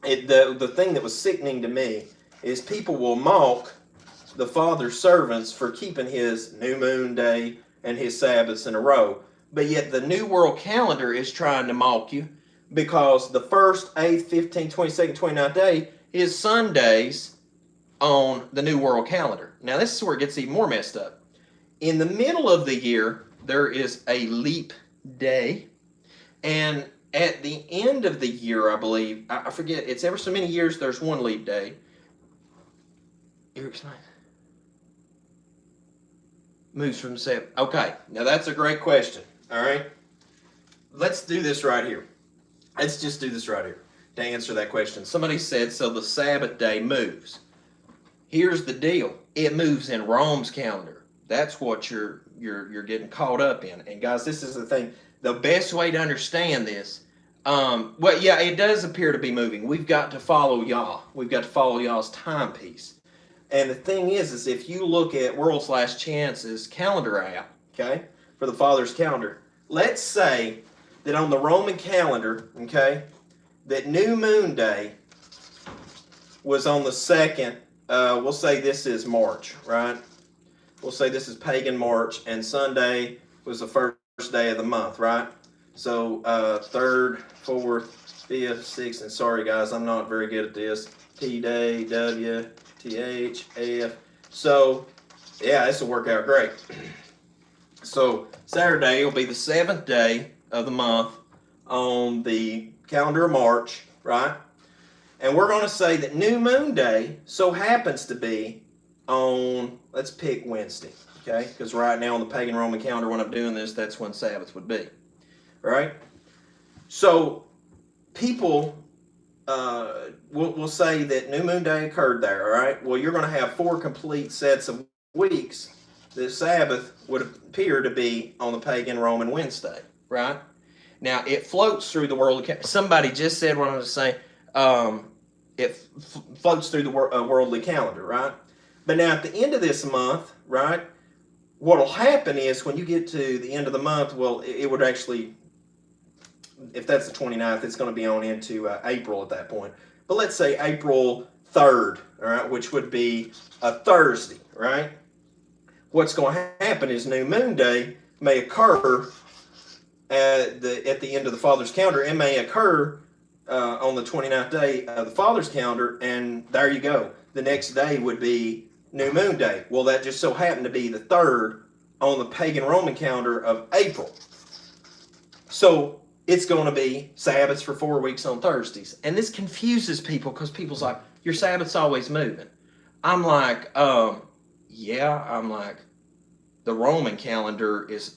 The thing that was sickening to me is people will mock the Father's servants for keeping his new moon day and his Sabbaths in a row. But yet the New World Calendar is trying to mock you because the 1st, 8th, 15th, 22nd, 29th day is Sundays on the New World Calendar. Now this is where it gets even more messed up. In the middle of the year, there is a leap day. And at the end of the year, I believe, I forget, it's ever so many years, there's one leap day. You explain. Moves from 7. Okay, now that's a great question. All right, let's do this right here. Let's just do this right here to answer that question. Somebody said, so the Sabbath day moves. Here's the deal: it moves in Rome's calendar. That's what you're getting caught up in. And guys, this is the thing. The best way to understand this, well, yeah, it does appear to be moving. We've got to follow Yah. We've got to follow Yah's timepiece. And the thing is if you look at World's Last Chance's calendar app, okay, for the Father's calendar, let's say that on the Roman calendar, okay, that New Moon Day was on the 2nd, we'll say this is March, right? We'll say this is pagan March, and Sunday was the first day of the month, right? So 3rd, 4th, 5th, 6th, and sorry guys, I'm not very good at this. T-Day, W, T-H, F. So, yeah, this will work out great. So, Saturday will be the 7th day of the month on the calendar of March, right? And we're going to say that New Moon Day so happens to be on, let's pick Wednesday, okay? Because right now on the pagan Roman calendar, when I'm doing this, that's when Sabbath would be, right? So, people we'll say that New Moon Day occurred there, all right? Well, you're going to have 4 complete sets of weeks. The Sabbath would appear to be on the pagan Roman Wednesday, right? Now, it floats through the world. Somebody just said what I was saying. It floats through the worldly calendar, right? But now, at the end of this month, right, what will happen is when you get to the end of the month, well, it would actually, if that's the 29th, it's going to be on into April at that point. But let's say April 3rd, all right, which would be a Thursday, right? What's going to happen is New Moon Day may occur at the end of the Father's calendar. It may occur on the 29th day of the Father's calendar, and there you go. The next day would be New Moon Day. Well, that just so happened to be the 3rd on the pagan Roman calendar of April. So it's going to be Sabbaths for 4 weeks on Thursdays. And this confuses people because people's like, your Sabbath's always moving. I'm like, yeah, I'm like, the Roman calendar is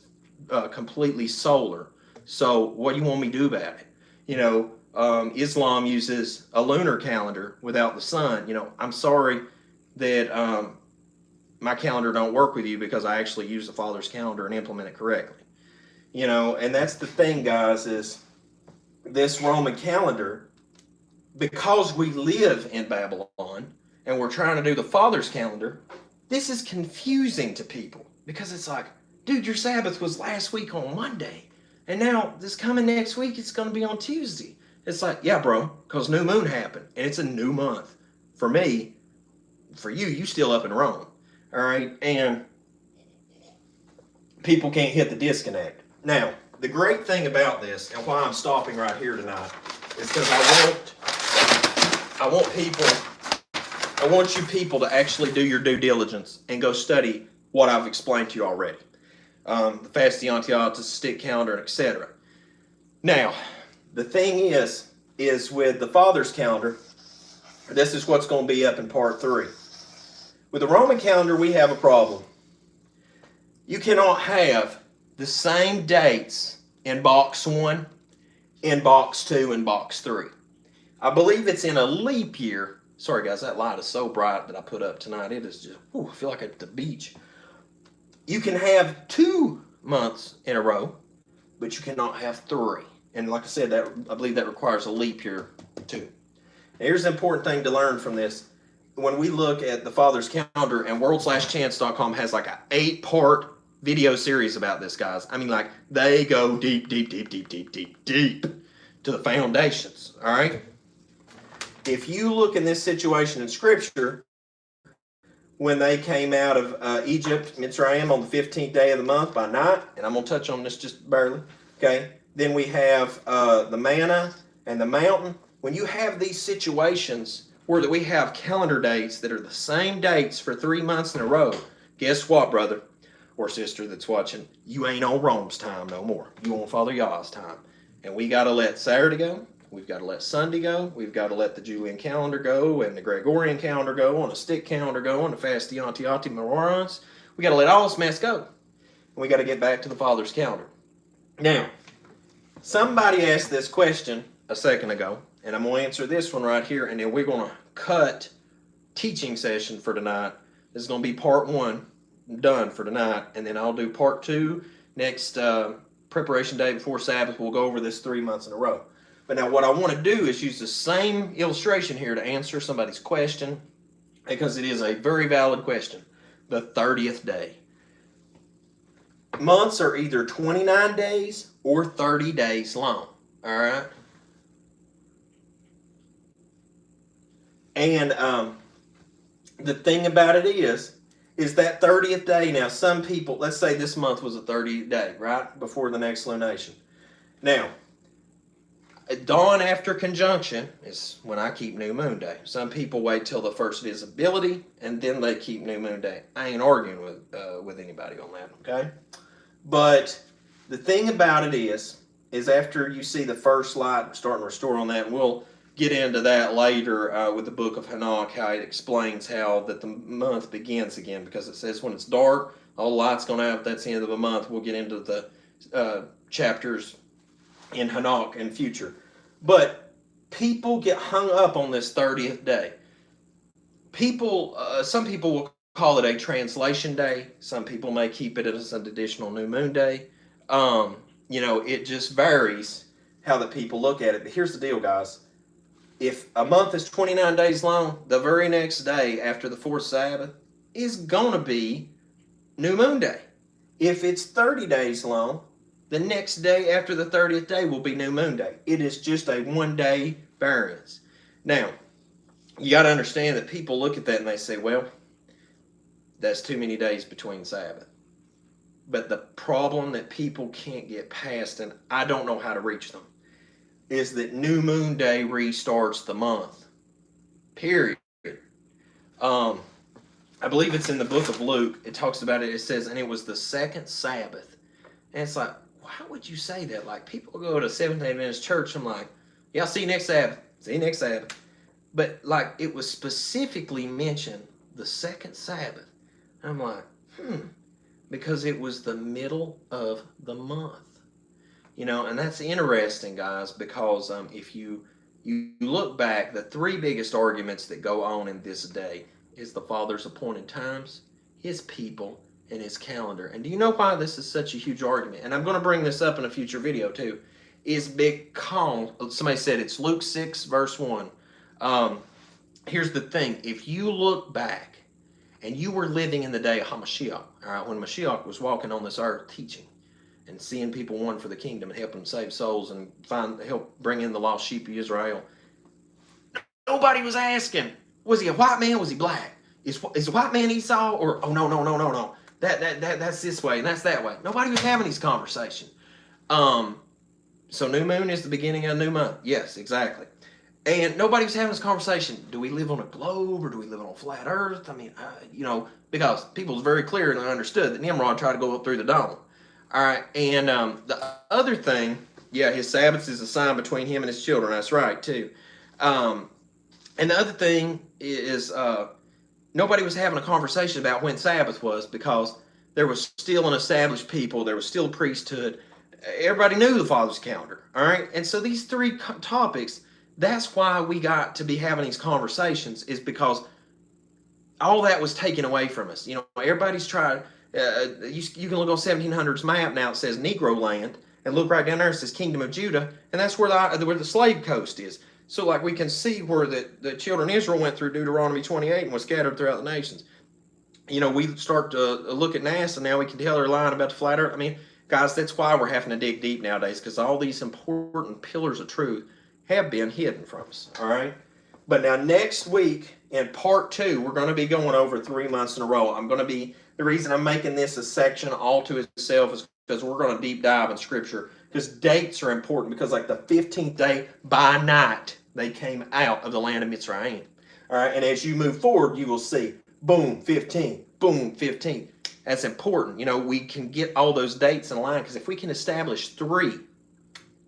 completely solar. So what do you want me to do about it? You know, Islam uses a lunar calendar without the sun. You know, I'm sorry that my calendar don't work with you because I actually use the Father's calendar and implement it correctly. You know, and that's the thing, guys, is this Roman calendar, because we live in Babylon and we're trying to do the Father's calendar, this is confusing to people because it's like, dude, your Sabbath was last week on Monday, and now this coming next week, it's going to be on Tuesday. It's like, yeah, bro, because new moon happened, and it's a new month. For me, for you, you still up in Rome, all right? And people can't hit the disconnect. Now, the great thing about this, and why I'm stopping right here tonight, is because I want people I want you people to actually do your due diligence and go study what I've explained to you already. The Fasti Antiochus, stick calendar, etc. Now, the thing is with the Father's calendar, this is what's going to be up in part 3. With the Roman calendar, we have a problem. You cannot have the same dates in box 1, in box 2, and box 3. I believe it's in a leap year. Sorry guys, that light is so bright that I put up tonight. It is just, I feel like I'm at the beach. You can have 2 months in a row, but you cannot have 3. And like I said, I believe that requires a leap year too. Now, here's an important thing to learn from this. When we look at the Father's calendar, and world/chance.com has like an 8-part video series about this, guys. I mean, like, they go deep to the foundations, all right? If you look in this situation in Scripture, when they came out of Egypt, Mitzrayim, on the 15th day of the month by night, and I'm going to touch on this just barely, okay? Then we have the manna and the mountain. When you have these situations where we have calendar dates that are the same dates for 3 months in a row, guess what, brother or sister that's watching? You ain't on Rome's time no more. You on Father Yah's time. And we got to let Saturday go. We've got to let Sunday go. We've got to let the Julian calendar go and the Gregorian calendar go, and the stick calendar go, and the Fasti Antiochus Morons. We got to let all this mess go. And we got to get back to the Father's calendar. Now, somebody asked this question a second ago, and I'm going to answer this one right here, and then we're going to cut teaching session for tonight. This is going to be part 1 done for tonight, and then I'll do part 2 next preparation day before Sabbath. We'll go over this 3 months in a row. But now what I want to do is use the same illustration here to answer somebody's question, because it is a very valid question. The 30th day. Months are either 29 days or 30 days long. All right? And the thing about it is that 30th day. Now, some people, let's say this month was a 30th day, right? Before the next lunation. Now, dawn after conjunction is when I keep New Moon Day. Some people wait till the first visibility, and then they keep New Moon Day. I ain't arguing with anybody on that, okay? But the thing about it is after you see the first light, we're starting to restore on that, and we'll get into that later with the book of Hanok, how it explains how that the month begins again, because it says when it's dark, all the light's going out, that's the end of the month. We'll get into the chapters in Hanok in future. But people get hung up on this 30th day. Some people will call it a translation day. Some people may keep it as an additional new moon day. It just varies how the people look at it. But here's the deal, guys. If a month is 29 days long, the very next day after the 4th Sabbath is going to be New Moon Day. If it's 30 days long, the next day after the 30th day will be New Moon Day. It is just a 1-day variance. Now, you got to understand that people look at that and they say, well, that's too many days between Sabbath. But the problem that people can't get past, and I don't know how to reach them, is that New Moon Day restarts the month. Period. I believe it's in the book of Luke. It talks about it. It says, and it was the 2nd Sabbath. And it's like, how would you say that? Like, people go to Seventh-day Adventist church, I'm like, yeah, I'll see you next Sabbath. See you next Sabbath. But, like, it was specifically mentioned the 2nd Sabbath. I'm like, because it was the middle of the month. And that's interesting, guys, because if you look back, the 3 biggest arguments that go on in this day is the Father's appointed times, His people, and His calendar. And do you know why this is such a huge argument? And I'm going to bring this up in a future video too. Is because somebody said it's Luke 6 verse 1. Here's the thing. If you look back and you were living in the day of HaMashiach, all right, when Mashiach was walking on this earth teaching and seeing people won for the kingdom and helping them save souls and help bring in the lost sheep of Israel, nobody was asking, was he a white man? Was he black? Is a white man Esau? Or, oh, no. That's this way and that's that way. Nobody was having these conversations. So new moon is the beginning of a new month. Yes, exactly. And nobody was having this conversation. Do we live on a globe or do we live on a flat earth? I mean, because people was very clear and understood that Nimrod tried to go up through the dome. All right. And the other thing, yeah, his Sabbath is a sign between him and his children. That's right, too. And the other thing is nobody was having a conversation about when Sabbath was, because there was still an established people. There was still a priesthood. Everybody knew the Father's calendar. All right. And so these three topics, that's why we got to be having these conversations, is because all that was taken away from us. Everybody's tried. You can look on 1700s map now. It says Negro land, and look right down there. It says Kingdom of Judah, and that's where the slave coast is. So, like, we can see where the children of Israel went through Deuteronomy 28 and was scattered throughout the nations. We start to look at NASA, now we can tell they're lying about the flat earth. I mean, guys, that's why we're having to dig deep nowadays, because all these important pillars of truth have been hidden from us. All right. But now next week in part 2, we're going to be going over 3 months in a row. The reason I'm making this a section all to itself is because we're going to deep dive in Scripture, because dates are important, because like the 15th day by night, they came out of the land of Mitzrayim. All right. And as you move forward, you will see, boom, 15, boom, 15. That's important. We can get all those dates in line, because if we can establish 3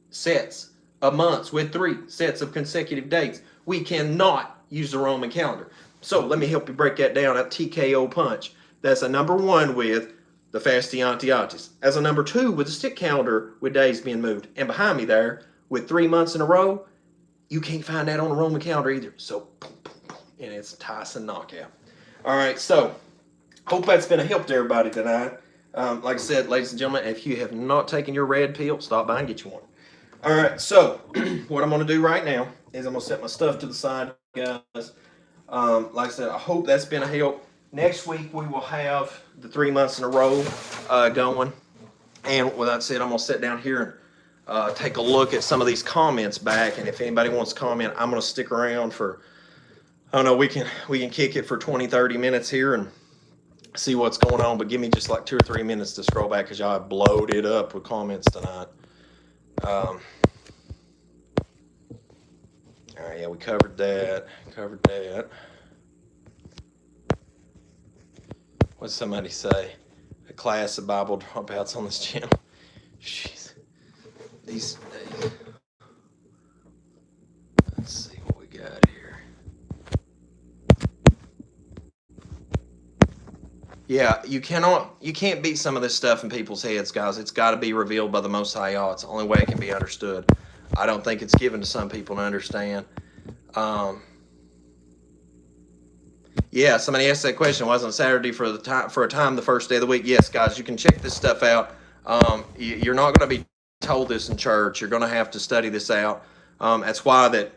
sets of months with 3 sets of consecutive dates, we cannot use the Roman calendar. So let me help you break that down at TKO punch. That's a number 1 with the Fasciantiatis. As a number 2 with the stick calendar with days being moved. And behind me there, with 3 months in a row, you can't find that on the Roman calendar either. So, boom, boom, boom, and it's a Tyson knockout. All right, so hope that's been a help to everybody tonight. Like I said, ladies and gentlemen, if you have not taken your red pill, stop by and get you one. All right, so what I'm going to do right now is I'm going to set my stuff to the side, guys. Like I said, I hope that's been a help. Next week, we will have the 3 months in a row going. And with that said, I'm going to sit down here and take a look at some of these comments back. And if anybody wants to comment, I'm going to stick around for, I don't know, we can kick it for 20, 30 minutes here and see what's going on. But give me just like 2 or 3 minutes to scroll back, because y'all have bloated up with comments tonight. All right, yeah, we covered that. What'd somebody say? A class of Bible dropouts on this channel. Jeez. These days. Let's see what we got here. Yeah, you can't beat some of this stuff in people's heads, guys. It's got to be revealed by the Most High Yah. It's the only way it can be understood. I don't think it's given to some people to understand. Yeah, somebody asked that question. Wasn't Saturday for a time the first day of the week? Yes, guys, you can check this stuff out. You're not going to be told this in church. You're going to have to study this out. That's why that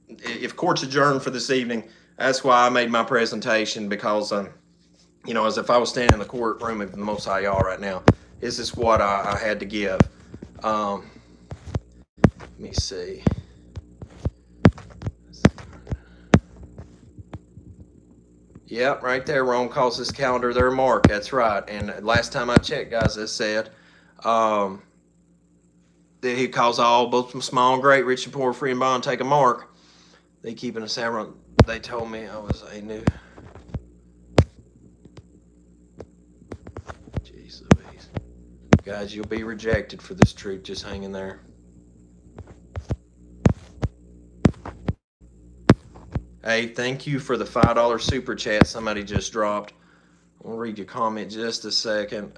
if court's adjourned for this evening, that's why I made my presentation, because as if I was standing in the courtroom of the Most High Yah right now. This is what I had to give. Let me see. Yep, right there. Rome calls this calendar their mark. That's right. And last time I checked, guys, it said that he calls all, both small and great, rich and poor, free and bond, take a mark. They keeping us out. They told me I knew. Jeez Louise. Guys, you'll be rejected for this truth. Just hang in there. Hey, thank you for the $5 super chat somebody just dropped. I'll read your comment just a second.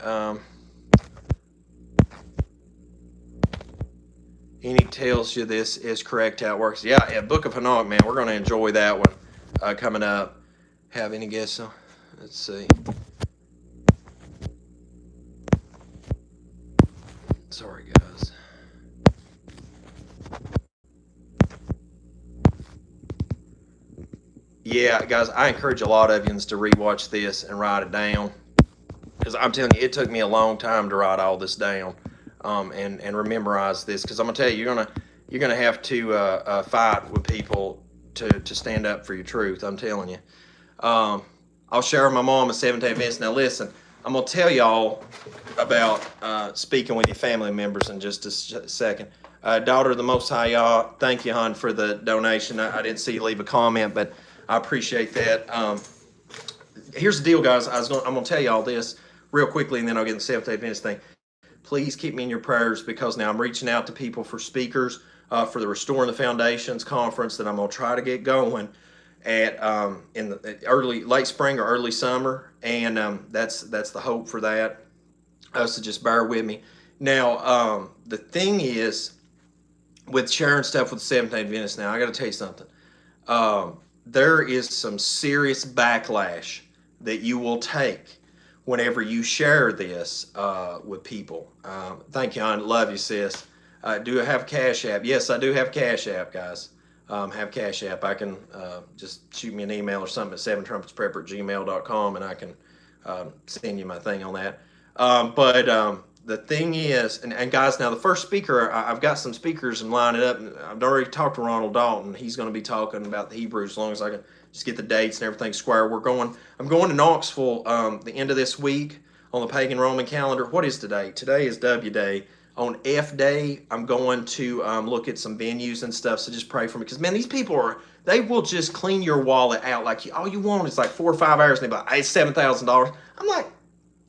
Any tells you this is correct how it works. Yeah, Book of Enoch, man. We're going to enjoy that one coming up. Have any guesses? Let's see. Sorry, guys. Yeah, guys, I encourage a lot of you to rewatch this and write it down, because I'm telling you, it took me a long time to write all this down and memorize this, because I'm gonna tell you, you're gonna have to fight with people to stand up for your truth. I'm telling you. I'll share with my mom a Seventh-day Adventist. Now listen, I'm gonna tell y'all about speaking with your family members in just a second. Daughter of the Most High Yah, thank you, hon, for the donation. I didn't see you leave a comment, but I appreciate that. Here's the deal, guys. I'm going to tell you all this real quickly, and then I'll get the Seventh-day Adventist thing. Please keep me in your prayers, because now I'm reaching out to people for speakers for the Restoring the Foundations conference that I'm going to try to get going at in the late spring or early summer, and that's the hope for that. So just bear with me. Now, the thing is, with sharing stuff with the Seventh-day Adventists, now I got to tell you something. There is some serious backlash that you will take whenever you share this with people. Thank you, hon. Love you, sis. Do I have Cash App? Yes, I do have Cash App, guys. Have Cash App. I can just shoot me an email or something at 7trumpetsprepper@gmail.com, and I can send you my thing on that. But the thing is, and guys, now the first speaker, I've got some speakers and lining up. And I've already talked to Ronald Dalton. He's going to be talking about the Hebrews, as long as I can just get the dates and everything square. I'm going to Knoxville the end of this week on the pagan Roman calendar. What is today? Today is W Day. On F Day, I'm going to look at some venues and stuff. So just pray for me, because man, these people they will just clean your wallet out. Like, all you want is like 4 or 5 hours, and they're like, hey, $7,000.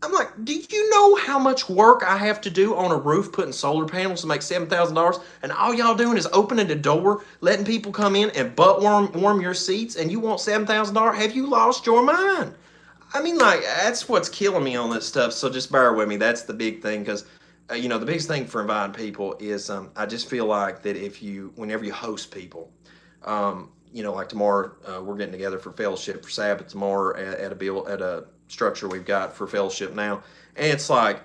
I'm like, do you know how much work I have to do on a roof putting solar panels to make $7,000? And all y'all doing is opening the door, letting people come in and butt warm your seats, and you want $7,000? Have you lost your mind? I mean, like, that's what's killing me on this stuff. So just bear with me. That's the big thing, because the biggest thing for inviting people is I just feel like that whenever you host people, like tomorrow, we're getting together for fellowship for Sabbath tomorrow at a structure we've got for fellowship now, and it's like,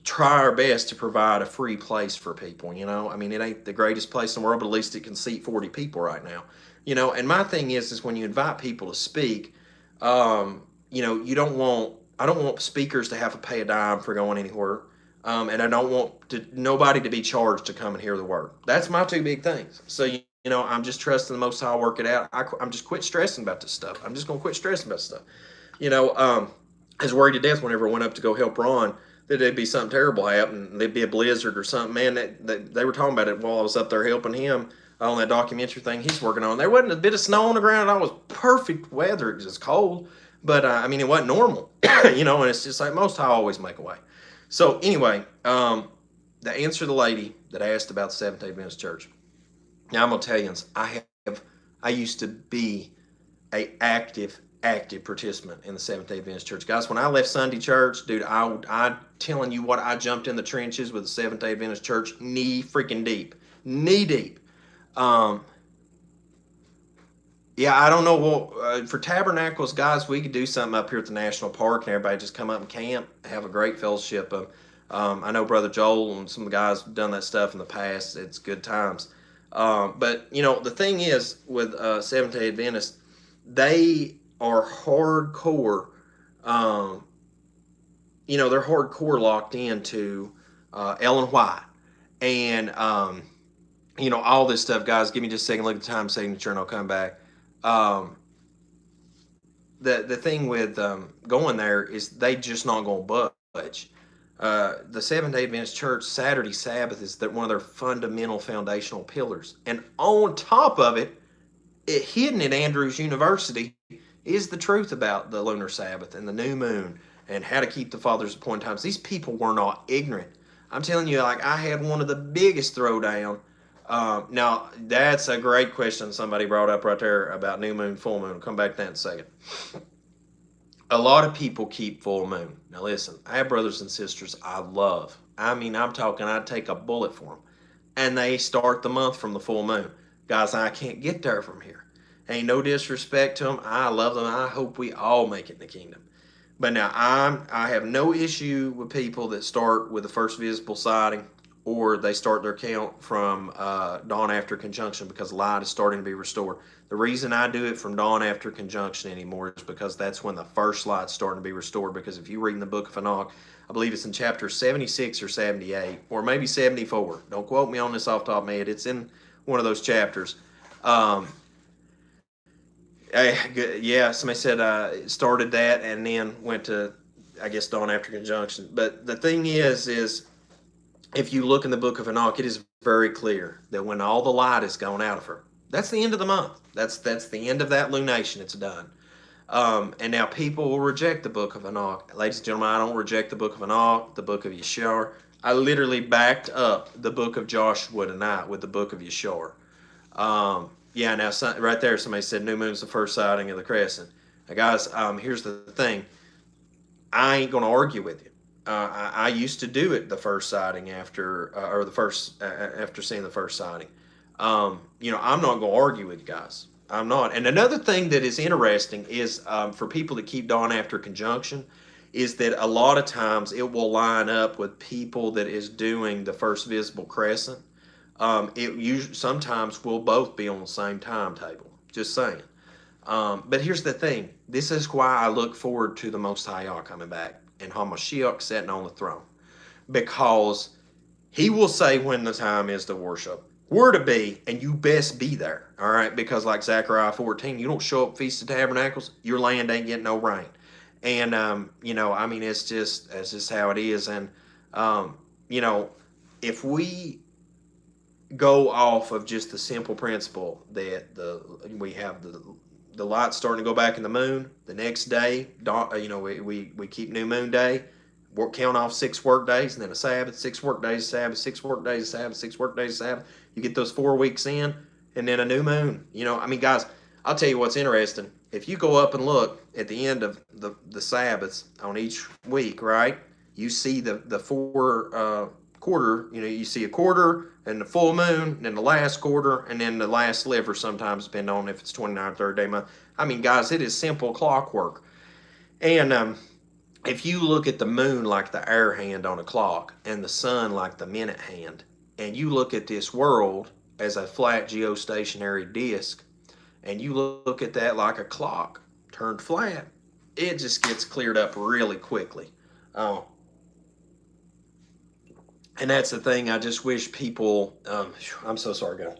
try our best to provide a free place for people. I mean, it ain't the greatest place in the world, but at least it can seat 40 people right now. And my thing is when you invite people to speak, I don't want speakers to have to pay a dime for going anywhere. And I don't want nobody to be charged to come and hear the word. That's my two big things. So, I'm just trusting the Most High will work it out. I'm just quit stressing about this stuff. I'm just going to quit stressing about stuff. I was worried to death whenever I went up to go help Ron that there'd be something terrible happen. There'd be a blizzard or something. Man, they were talking about it while I was up there helping him on that documentary thing he's working on. There wasn't a bit of snow on the ground at all. It was perfect weather. It was just cold. But, it wasn't normal. And it's just like Most High always make a way. So anyway, the answer to the lady that asked about the Seventh-day Adventist Church. Now I'm going to tell you, I used to be a active participant in the Seventh-day Adventist Church. Guys, when I left Sunday church, dude, I'm telling you what, I jumped in the trenches with the Seventh-day Adventist Church knee deep. Yeah, I don't know. For Tabernacles, guys, we could do something up here at the National Park, and everybody just come up and camp, have a great fellowship. I know Brother Joel and some of the guys have done that stuff in the past. It's good times. But, the thing is with Seventh-day Adventists, they are hardcore. They're hardcore locked into Ellen White. And, all this stuff, guys. Give me just a second, look at the time signature, and I'll come back. The thing with going there is they just not going to budge. The Seventh-day Adventist Church, Saturday Sabbath is one of their fundamental foundational pillars. And on top of it, hidden at Andrews University is the truth about the lunar Sabbath and the new moon and how to keep the Father's appointed times. These people were not ignorant. I'm telling you, like, I had one of the biggest throwdown. Now, that's a great question somebody brought up right there about new moon, full moon. I'll come back to that in a second. A lot of people keep full moon. Now, listen, I have brothers and sisters I love. I'm talking, I'd take a bullet for them. And they start the month from the full moon. Guys, I can't get there from here. Ain't no disrespect to them. I love them. I hope we all make it in the kingdom. But now, I have no issue with people that start with the first visible sighting, or they start their count from dawn after conjunction, because light is starting to be restored. The reason I do it from dawn after conjunction anymore is because that's when the first light's starting to be restored. Because if you read in the book of Enoch, I believe it's in chapter 76 or 78, or maybe 74. Don't quote me on this off the top of my head. It's in one of those chapters. Somebody said started that and then went to, I guess, dawn after conjunction. But the thing is if you look in the book of Enoch, it is very clear that when all the light is gone out of her, that's the end of the month. That's the end of that lunation. It's done. And now people will reject the book of Enoch. Ladies and gentlemen, I don't reject the book of Enoch, the book of Yeshar. I literally backed up the book of Joshua tonight with the book of Yeshar. Yeah, now right there, somebody said new moon's the first sighting of the crescent. Now, guys, here's the thing. I ain't going to argue with you. I used to do it the first sighting after, or the first after seeing the first sighting. I'm not going to argue with you guys. I'm not. And another thing that is interesting is for people that keep dawn after conjunction, is that a lot of times it will line up with people that is doing the first visible crescent. It usually sometimes will both be on the same timetable. Just saying. But here's the thing. This is why I look forward to the Most High Yah coming back and Hamashiach sitting on the throne. Because he will say when the time is to worship. Where to be, and you best be there. All right? Because like Zechariah 14, you don't show up Feast of Tabernacles, your land ain't getting no rain. And, it's just how it is. And, if we go off of just the simple principle that we have the light starting to go back in the moon. The next day, we keep new moon day, count off 6 work days, and then a Sabbath, 6 work days, Sabbath, 6 work days, Sabbath, 6 work days, Sabbath. You get those 4 weeks in, and then a new moon. Guys, I'll tell you what's interesting. If you go up and look at the end of the Sabbaths on each week, right? You see the 4 quarter. You see a quarter and the full moon, and then the last quarter, and then the last sliver. Sometimes depending on if it's 29 3rd day month. Guys, it is simple clockwork. And if you look at the moon like the hour hand on a clock, and the sun like the minute hand, and you look at this world as a flat geostationary disk, and you look at that like a clock turned flat, it just gets cleared up really quickly. And that's the thing. I just wish people. I'm so sorry, guys.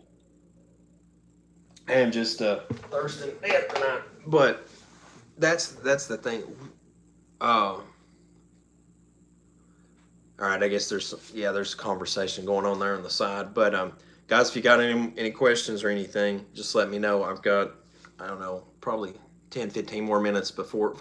I am just thirsty to death tonight. But that's the thing. All right. I guess there's a conversation going on there on the side. But guys, if you got any questions or anything, just let me know. I've got, I don't know, probably 10, 15 more minutes before.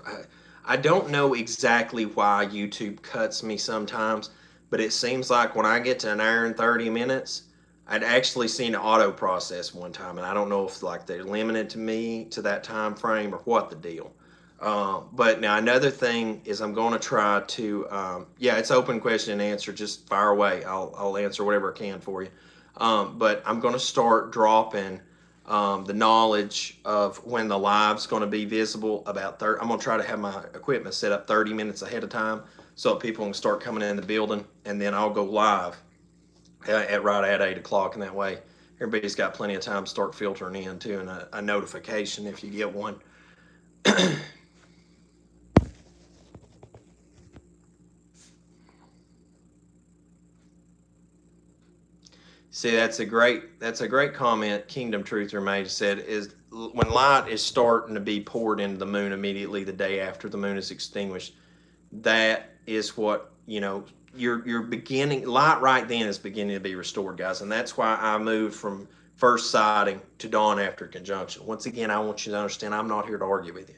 I don't know exactly why YouTube cuts me sometimes, but it seems like when I get to an hour and 30 minutes, I'd actually seen an auto process one time, and I don't know if like they're limited to me to that time frame or what the deal. But now another thing is I'm going to try to, it's open question and answer. Just fire away. I'll answer whatever I can for you. But I'm going to start dropping the knowledge of when the live's going to be visible about 30. I'm going to try to have my equipment set up 30 minutes ahead of time so people can start coming in the building, and then I'll go live right at 8 o'clock, and that way everybody's got plenty of time to start filtering in too, and a notification if you get one. See, that's a great comment. Kingdom Truther Mage said is when light is starting to be poured into the moon immediately the day after the moon is extinguished. That is what you're beginning. Light right then is beginning to be restored, guys, and that's why I moved from first sighting to dawn after conjunction. Once again, I want you to understand I'm not here to argue with you.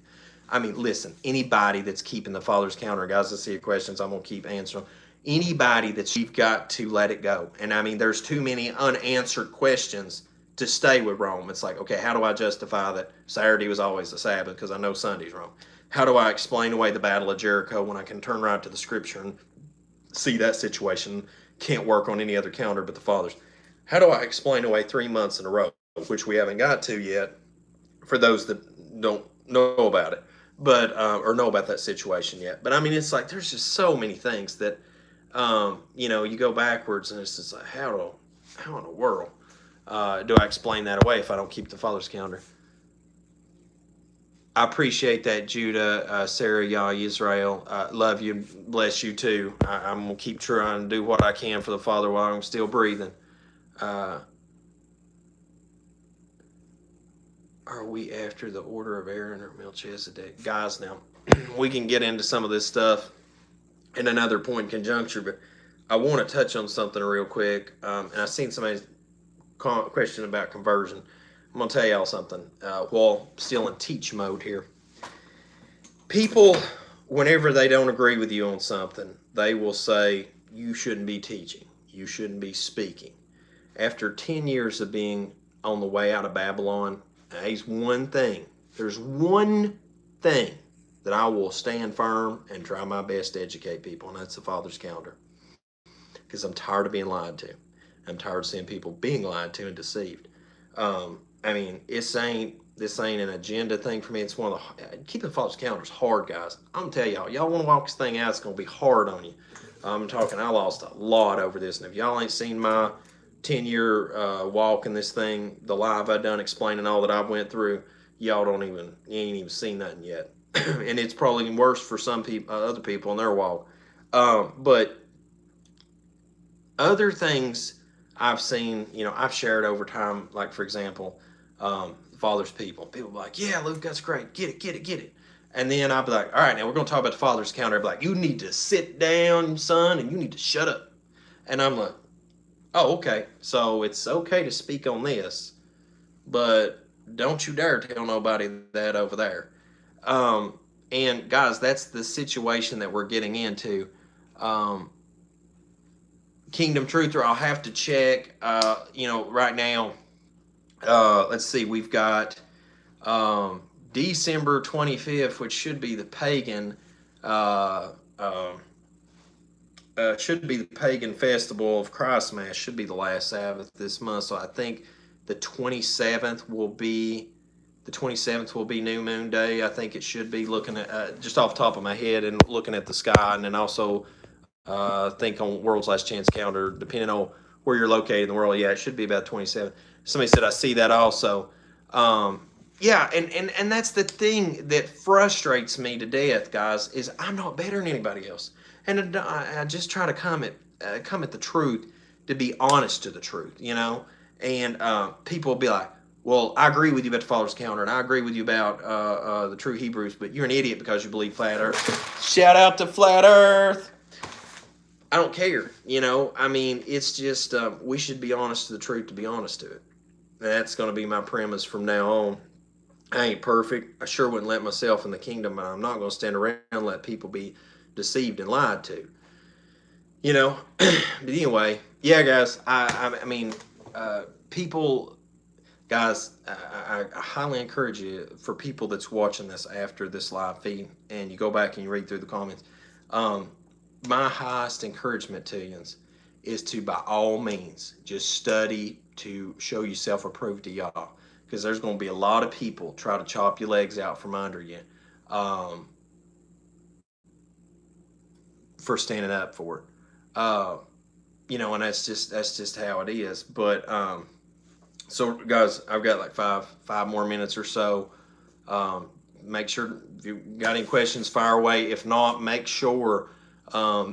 Listen, anybody that's keeping the Father's counter, guys, I see your questions. I'm gonna keep answering them. Anybody that you've got to let it go. And there's too many unanswered questions to stay with Rome. It's like, okay, how do I justify that Saturday was always the Sabbath because I know Sunday's wrong? How do I explain away the Battle of Jericho when I can turn right to the scripture and see that situation can't work on any other calendar but the Father's? How do I explain away 3 months in a row, which we haven't got to yet, for those that don't know about it, but or know about that situation yet? But it's like there's just so many things that you go backwards, and it's just like, how in the world do I explain that away if I don't keep the Father's calendar? I appreciate that, Judah, Sarah, Yah, Israel. Love you, bless you too. I'm gonna keep trying to do what I can for the Father while I'm still breathing. Are we after the order of Aaron or Melchizedek? Guys, now we can get into some of this stuff in another point in conjuncture, but I want to touch on something real quick, and I seen somebody's question about conversion. I'm gonna tell y'all something while still in teach mode here. People, whenever they don't agree with you on something, they will say you shouldn't be teaching, you shouldn't be speaking. After 10 years of being on the way out of Babylon, there's one thing that I will stand firm and try my best to educate people, and that's the Father's calendar. Because I'm tired of being lied to. I'm tired of seeing people being lied to and deceived. I mean, this ain't an agenda thing for me. It's one of the keeping the Father's calendar is hard, guys. I'm gonna tell y'all want to walk this thing out. It's gonna be hard on you. I'm talking. I lost a lot over this, and if y'all ain't seen my 10-year walk in this thing, the live I done explaining all that I went through, you ain't even seen nothing yet, and it's probably worse for some people, other people in their walk. But other things I've seen, I've shared over time, like for example, Father's people. People be like, yeah, Luke, that's great. Get it. And then I'll be like, all right, now we're going to talk about the Father's calendar. I'll be like, you need to sit down, son, and you need to shut up. And I'm like, oh, okay. So it's okay to speak on this, but don't you dare tell nobody that over there. And guys, that's the situation that we're getting into. Kingdom Truther, I'll have to check. Right now, let's see, we've got December 25th, which should be the pagan, festival of Christmas. Should be the last Sabbath this month. So I think the 27th will be New Moon Day. I think it should be, looking at just off the top of my head and looking at the sky, and then also think on World's Last Chance calendar, depending on where you're located in the world. Yeah, it should be about 27. Somebody said I see that also. Yeah, and that's the thing that frustrates me to death, guys, is I'm not better than anybody else, and I just try to come at the truth, to be honest to the truth, And people will be like, well, I agree with you about the Father's calendar, and I agree with you about the true Hebrews, but you're an idiot because you believe flat Earth. Shout out to flat Earth. I don't care, I mean, it's just we should be honest to the truth to be honest to it. That's going to be my premise from now on. I ain't perfect. I sure wouldn't let myself in the kingdom, but I'm not going to stand around and let people be deceived and lied to. But anyway, yeah, guys, I mean, people, guys, I highly encourage you, for people that's watching this after this live feed, and you go back and you read through the comments, my highest encouragement to you is to, by all means, just study to show yourself approved to y'all, because there's going to be a lot of people try to chop your legs out from under you for standing up for it. And that's just how it is. But so, guys, I've got like five more minutes or so. Make sure, if you got any questions, fire away. If not, make sure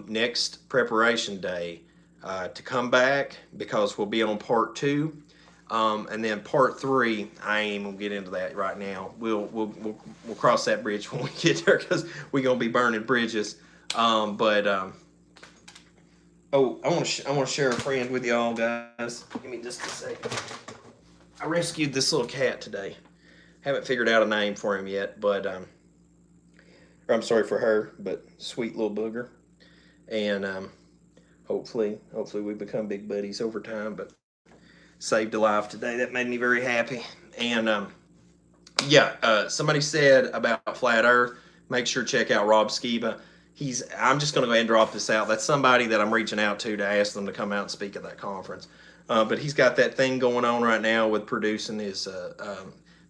next preparation day to come back, because we'll be on part 2, and then part 3. I ain't gonna get into that right now. We'll cross that bridge when we get there, because we're gonna be burning bridges. I want to share a friend with y'all, guys. Give me just a second. I rescued this little cat today. Haven't figured out a name for him yet, but I'm sorry for her, but sweet little booger. And hopefully we become big buddies over time. But saved a life today. That made me very happy. And somebody said about flat Earth. Make sure to check out Rob Skiba. I'm just going to go ahead and drop this out. That's somebody that I'm reaching out to ask them to come out and speak at that conference. But he's got that thing going on right now with producing his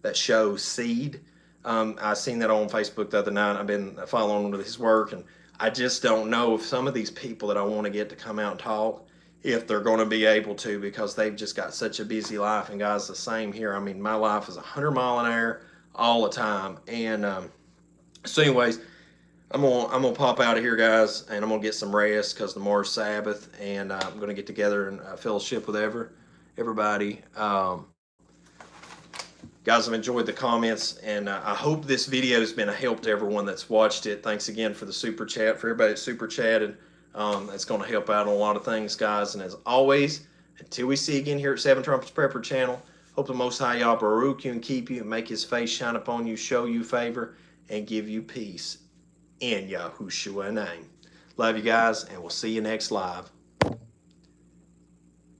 that show Seed. I seen that on Facebook the other night. I've been following his work, and I just don't know if some of these people that I want to get to come out and talk, if they're going to be able to, because they've just got such a busy life. And guys, the same here. I mean, my life is 100 mile an hour all the time. And so anyways, I'm gonna pop out of here, guys, and I'm gonna get some rest, because tomorrow's Sabbath, and I'm gonna get together and fellowship with everybody. Guys, I've enjoyed the comments, and I hope this video has been a help to everyone that's watched it. Thanks again for the super chat, for everybody that super chatted. That's going to help out on a lot of things, guys. And as always, until we see you again here at Seven Trumpets Prepper Channel, hope the Most High Yah Baruch you and keep you and make his face shine upon you, show you favor, and give you peace in Yahushua name. Love you guys, and we'll see you next live.